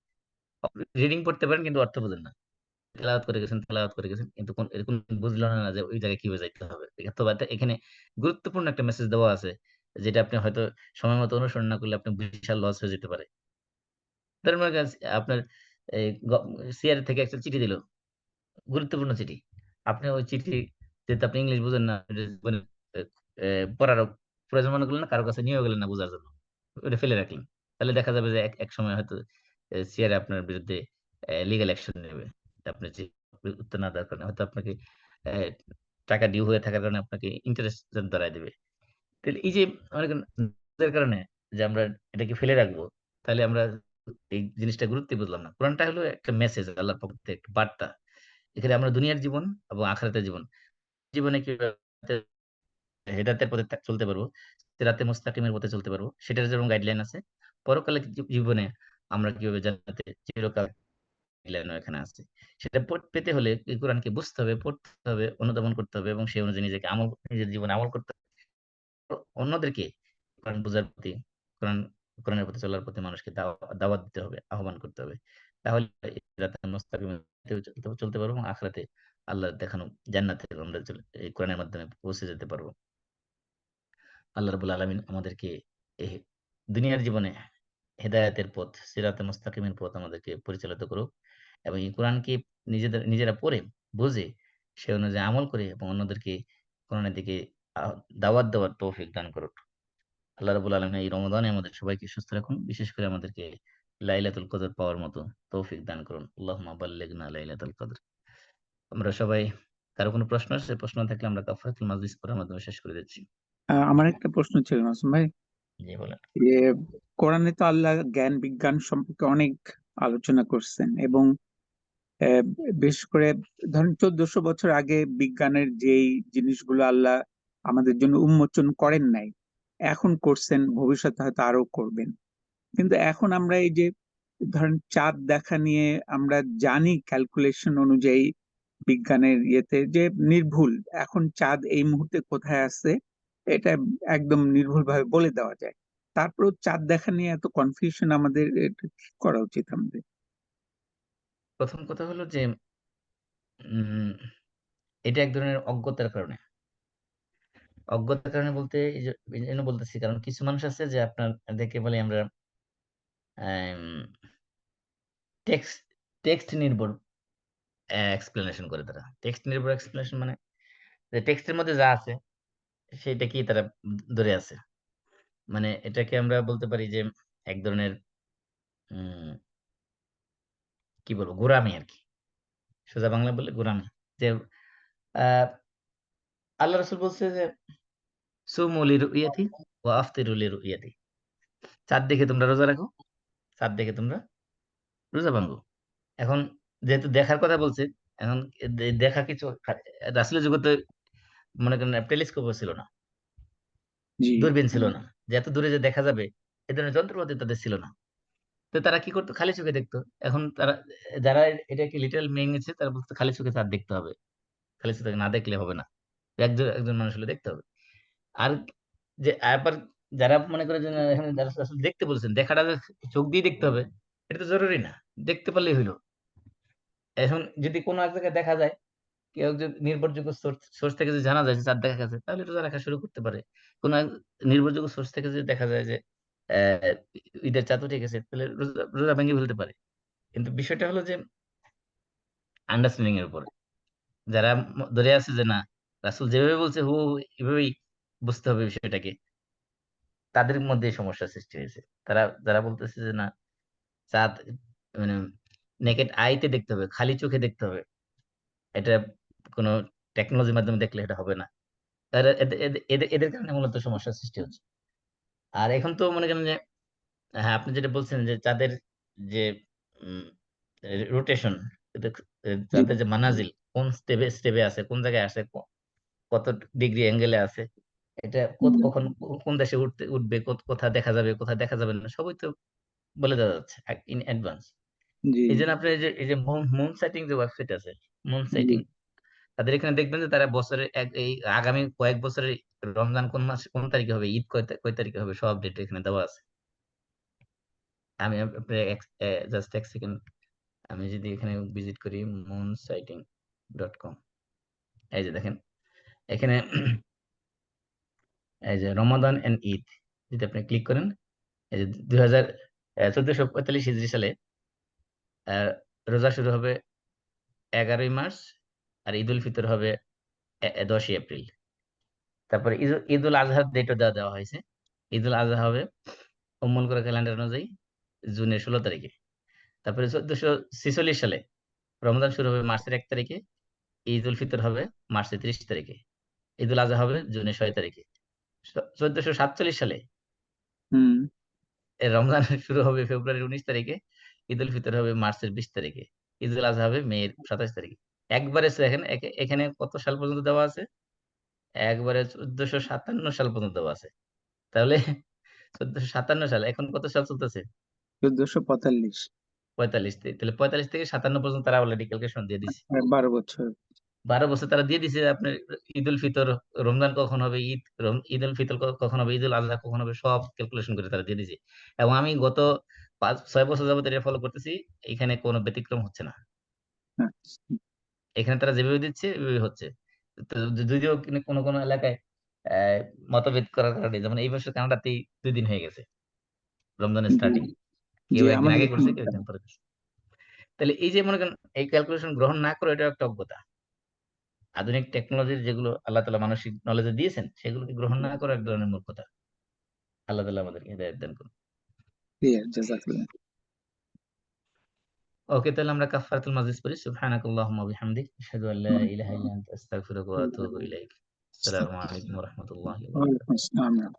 রিডিং পড়তে পারেন কিন্তু অর্থ বুঝেন না। তেলাওয়াত করে গেছেন। কিন্তু এরকম বুঝলো না যে ওই জায়গায় কিভাবে যাইতে হবে। অথবা এখানে গুরুত্বপূর্ণ একটা মেসেজ দেওয়া আছে, যেটা আপনি হয়তো সময় মতো অনুসরণ না করলে আপনার বিশাল লস হয়ে যেতে পারে। ধরেন মনে করেন আপনার এই সিআর থেকে একটা চিঠি দিল, গুরুত্বপূর্ণ চিঠি। আপনি ওই চিঠি, যেহেতু আপনি ইংলিশ বুঝেন না, মানে পড়ারও প্রয়োজন মনে করলেন না, কারো কাছে নিয়েও গেলেন না বোঝার জন্য। ওটা ফেলে রাখলেন। তাহলে দেখা যাবে যে এক সময় হয়তো সিআরএ আপনার বিরুদ্ধে লিগ্যাল অ্যাকশন নেবে। আপনি যে উত্তর না দেওয়ার কারণে হয়তো আপনাকে অ্যা টাকা ডিউ হয়ে থাকার কারণে আপনাকে ইন্টারেস্ট ধরায় দিবে। তাহলে এই যে মনে করেন এর কারণে যে আমরা এটাকে ফেলে রাখবো, তাহলে আমরা এই জিনিসটা গুরুত্বই বুঝলাম না। কোরআনটা হলো একটা মেসেজ, আল্লাহর পক্ষ থেকে একটা বার্তা। এখানে আমরা দুনিয়ার জীবন এবং আখিরাতের জীবন, জীবনে কিভাবে হেদায়েতের পথে চলতে পারবো, সিরাতে মুস্তাকিমের পথে চলতে পারবো, সেটার যেমন গাইডলাইন আছে। পরকালে জীবনে আমরা কিভাবে জান্নাতে চিরকাল, গাইডলাইনও এখানে আছে। সেটা পেতে হলে এই কোরআনকে বুঝতে হবে, পড়তে হবে, অনুধাবন করতে হবে, এবং সেই অনুযায়ী নিজের জীবনে আমল করতে হবে। অন্যদেরকে কোরআন বোঝার প্রতি, কোরআন কোরআনের প্রতি চলার প্রতি মানুষকে দাওয়াত দিতে হবে, আহ্বান করতে হবে। তাহলে সিরাতে মুস্তাকিমে চলতে পারবো, এবং আখিরাতে আল্লাহর দেখানো জান্নাতে আমরা এই কোরআনের মাধ্যমে পৌঁছে যেতে পারবো। আল্লাহ রাব্বুল আলামিন আমাদেরকে এই দুনিয়ার জীবনে হেদায়েতের পথ, সিরাতে মুস্তাকিমের পথ আমাদেরকে পরিচালিত করুক, এবং এই কোরআনকে নিজেরা পড়ে, বুঝে, সে অনুযায়ী আমল করে, এবং অন্যদেরকে কোরআনের দিকে আ দাওয়াত দেওয়ার তৌফিক দান করুক। আল্লাহ রাব্বুল আলামিন এই রমাদানে আমাদের সবাইকে সুস্থ রাখুন। বিশেষ করে আমাদেরকে লাইলাতুল কদর পাওয়ার মতো তৌফিক দান করুন। আল্লাহুম্মা বাল্লিগনা লাইলাতুল কদর। আমরা সবাই, কারো কোনো প্রশ্ন আছে? প্রশ্ন থাকলে আমরা কাফারাতুল মাজলিস পড়ার মাধ্যমে শেষ করে দিচ্ছি। আমার একটা প্রশ্ন ছিল মাসুম ভাই, জি বলেন। যে কোরআনে তো আল্লাহ জ্ঞান বিজ্ঞান সম্পর্কে অনেক আলোচনা করছেন, এবং আহ, বিশেষ করে ধরেন 1400 বছর আগে বিজ্ঞানের যেই জিনিসগুলো আল্লাহ আমাদের জন্য উন্মোচন করেন নাই, এখন করছেন, ভবিষ্যতে হয়তো আরো করবেন। কিন্তু এখন আমরা এই যে ধরেন চাঁদ দেখা নিয়ে আমরা জানি ক্যালকুলেশন অনুযায়ী বিজ্ঞানের ইয়েতে যে নির্ভুল, এখন চাঁদ এই মুহূর্তে কোথায় আছে এটা একদম নির্ভুলভাবে বলে দেওয়া যায়। তারপরেও চাঁদ দেখা নিয়ে এত কনফিউশন, আমাদের এটা কি করা উচিত আমাদের? প্রথম কথা হলো যে উম এটা এক ধরনের অজ্ঞতার কারণে। অজ্ঞতার কারণে বলতে এইজন্য বলতেছি, কারণ কিছু মানুষ আছে যে আপনার দেখে বলি আমরা আম টেক্সট টেক্সট নির্ভর এক্সপ্লেনেশন করে তারা। টেক্সট নির্ভর এক্সপ্লেনেশন মানে যে টেক্সটের মধ্যে যা আছে সেটাকেই তারা ধরে আছে। মানে এটাকে আমরা বলতে পারি যে এক ধরনের উম কি বলবো? গোঁড়ামি আরকি। সোজা বাংলায় বললে গোঁড়ামি। যে আ আল্লাহ রাসূল বলছে যে, "সুমু লিরুইয়াতি ওয়া আফতিরু লিরুইয়াতি।" চাঁদ দেখে তোমরা রোজা রাখো, চাঁদ দেখে তোমরা রোজা ভাঙ্গো। এখন যেহেতু দেখার কথা বলছে, এখন দেখা কিছু রাসূলের যুগে তো মনে করেন টেলিস্কোপও ছিল না। জি। দূরবীন ছিল না, যে এত দূরে যে দেখা যাবে এ ধরনের যন্ত্রপাতি তাদের ছিল না। তো তারা কি করতো, খালি চোখে দেখতো। এখন তারা, যারা এটাকে লিটারাল মেনে নিচ্ছে, তারা বলতো খালি চোখে তার দেখতে হবে, খালি চোখে না দেখলে হবে না, একজন একজন মানুষ হলে দেখতে হবে। আর যে আবার যারা মনে করে যে না, এখানে যারা আসলে দেখতে বলছেন, দেখাটা যে চোখ দিয়ে দেখতে হবে এটা তো জরুরি না, দেখতে পারলেই হইলো। এখন যদি কোনো এক জায়গায় দেখা যায়, কেউ যদি নির্ভরযোগ্য সোর্স থেকে যদি জানা যায় যে চাঁদ দেখা গেছে, তাহলে রোজা রাখা শুরু করতে পারে। কোনো এক নির্ভরযোগ্য সোর্স থেকে যদি দেখা যায় যে আহ, ঈদের চাঁদ উঠে গেছে, তাহলে রোজা রোজা ভেঙে ফেলতে পারে। কিন্তু বিষয়টা হলো যে আন্ডারস্ট্যান্ডিং এর উপর। যারা ধরে আছে যে না, রাসূল যেভাবে বলছে হু হু এভাবেই বুঝতে হবে বিষয়টাকে, তাদের মধ্যে এই সমস্যা সৃষ্টি হয়েছে। তারা যারা বলতেছে যে না, চাঁদ মানে নেকেড আইতে দেখতে হবে, খালি চোখে দেখতে হবে, এটা কোনো টেকনোলজির মাধ্যমে দেখলে এটা হবে না। এদের কারণে মূলত সমস্যার সৃষ্টি হচ্ছে। আর এখন তো মনে করেন যে, হ্যাঁ আপনি যেটা বলছেন যে চাঁদের যে রোটেশন, জি। চাঁদের যে মানাজিল কোন স্টেপে স্টেপে আছে, কোন জায়গায় আছে, কত ডিগ্রি অ্যাঙ্গেলে আছে, এটা কখন কোন দেশে উঠবে, কোথা দেখা যাবে, কোথা দেখা যাবে না, সবই তো বলে দেওয়া যাচ্ছে ইন অ্যাডভান্স। জি। এই জন্য আপনার এই যে মুন সাইটিং যে ওয়েবসাইট আছে, মুন জি। সাইটিং, তাদের এখানে দেখবেন যে তারা বছরের এই আগামী কয়েক বছরের রমজান কোন মাস কোন তারিখে হবে, ঈদ কয় তারিখে হবে, সব ডেট এখানে দেওয়া আছে। আমি জাস্ট এক সেকেন্ড, আমি যদি এখানে ভিজিট করি moonsighting.com, এই যে দেখেন এখানে এই যে রমাদান এন্ড ঈদ, যদি আপনি ক্লিক করেন, এই যে 1445 হিজরি সালে আহ, রোজা শুরু হবে 11ই মার্চ, আর ঈদ উল ফিতর হবে 10ই এপ্রিল। তারপরে ঈদ উল আজহার ডেটও দেওয়া দেওয়া হয়েছে। ঈদ উল আজহা হবে উম্মুল কোরা ক্যালেন্ডার অনুযায়ী জুনের 16 তারিখে। তারপরে 1446 সালে রমজান শুরু হবে মার্চের 1 তারিখে, ঈদ উল ফিতর হবে মার্চের 30 তারিখে, ঈদ উল আজহা হবে জুনের 6 তারিখে। 1447 সালে হুম। রমজান শুরু হবে ফেব্রুয়ারির 19 তারিখে, ঈদ উল ফিতর হবে মার্চের 20 তারিখে, ঈদ উল আজহা হবে মের 27 তারিখে। একবারে দেখেন এখানে কত সাল পর্যন্ত দেওয়া আছে, একবারে 1457 সাল পর্যন্ত দেওয়া আছে। তাহলে 1457 সাল, এখন কত সাল চলতেছে, 1445। 45, তাহলে 45 থেকে 57 পর্যন্ত তারা অলরেডি ক্যালকুলেশন দিয়ে দিছে। 12 বছর। 12 বছর তারা দিয়ে দিছে আপনার। ঈদ উল ফিতর, রমজান কখন হবে, ঈদ উল ফিতর কখন হবে, ঈদ উল আজহা কখন হবে, সব ক্যালকুলেশন করে তারা দিয়ে দিছে। এবং আমি গত 5-6 বছর যাবত এটা ফলো করতেছি, এখানে কোনো ব্যতিক্রম হচ্ছে না। আচ্ছা। এখানে তারা যেভাবে দিচ্ছে ওইভাবে হচ্ছে। তো যদিও কোনো কোনো এলাকায় আহ মতভেদ করার কারণে, যেমন এই বছর কানাডাতেই 2 দিন হয়ে গেছে রমজানের জি। স্টার্টিং, কেউ জি, একদিন আমাদের আগে এখানে। করছে, কেউ একদিন পরে করছে। তাহলে এই যে মনে করেন এই ক্যালকুলেশন গ্রহণ না করে, এটা একটা অজ্ঞতা। আধুনিক টেকনোলজির যেগুলো আল্লাহ তালা মানসিক নলেজে দিয়েছেন, সেগুলোকে গ্রহণ না করা এক ধরনের মূর্খতা। আল্লাহ তালা আমাদেরকে হেদায়েত দান করুন। জি, জাজাকাল্লাহ। ওকে, তাহলে আমরা কাফারাতুল মাজলিস পড়ি। সুবহানাকাল্লাহুম্মা ওয়া বিহামদিক, আশহাদু আল্লা ইলাহা ইল্লা আনতা, আস্তাগফিরুকা ওয়া আতুবু ইলাইক। আসসালামু আলাইকুম ওয়া রাহমাতুল্লাহি ওয়া বারাকাতুহু। ওয়ালাইকুম আসসালাম।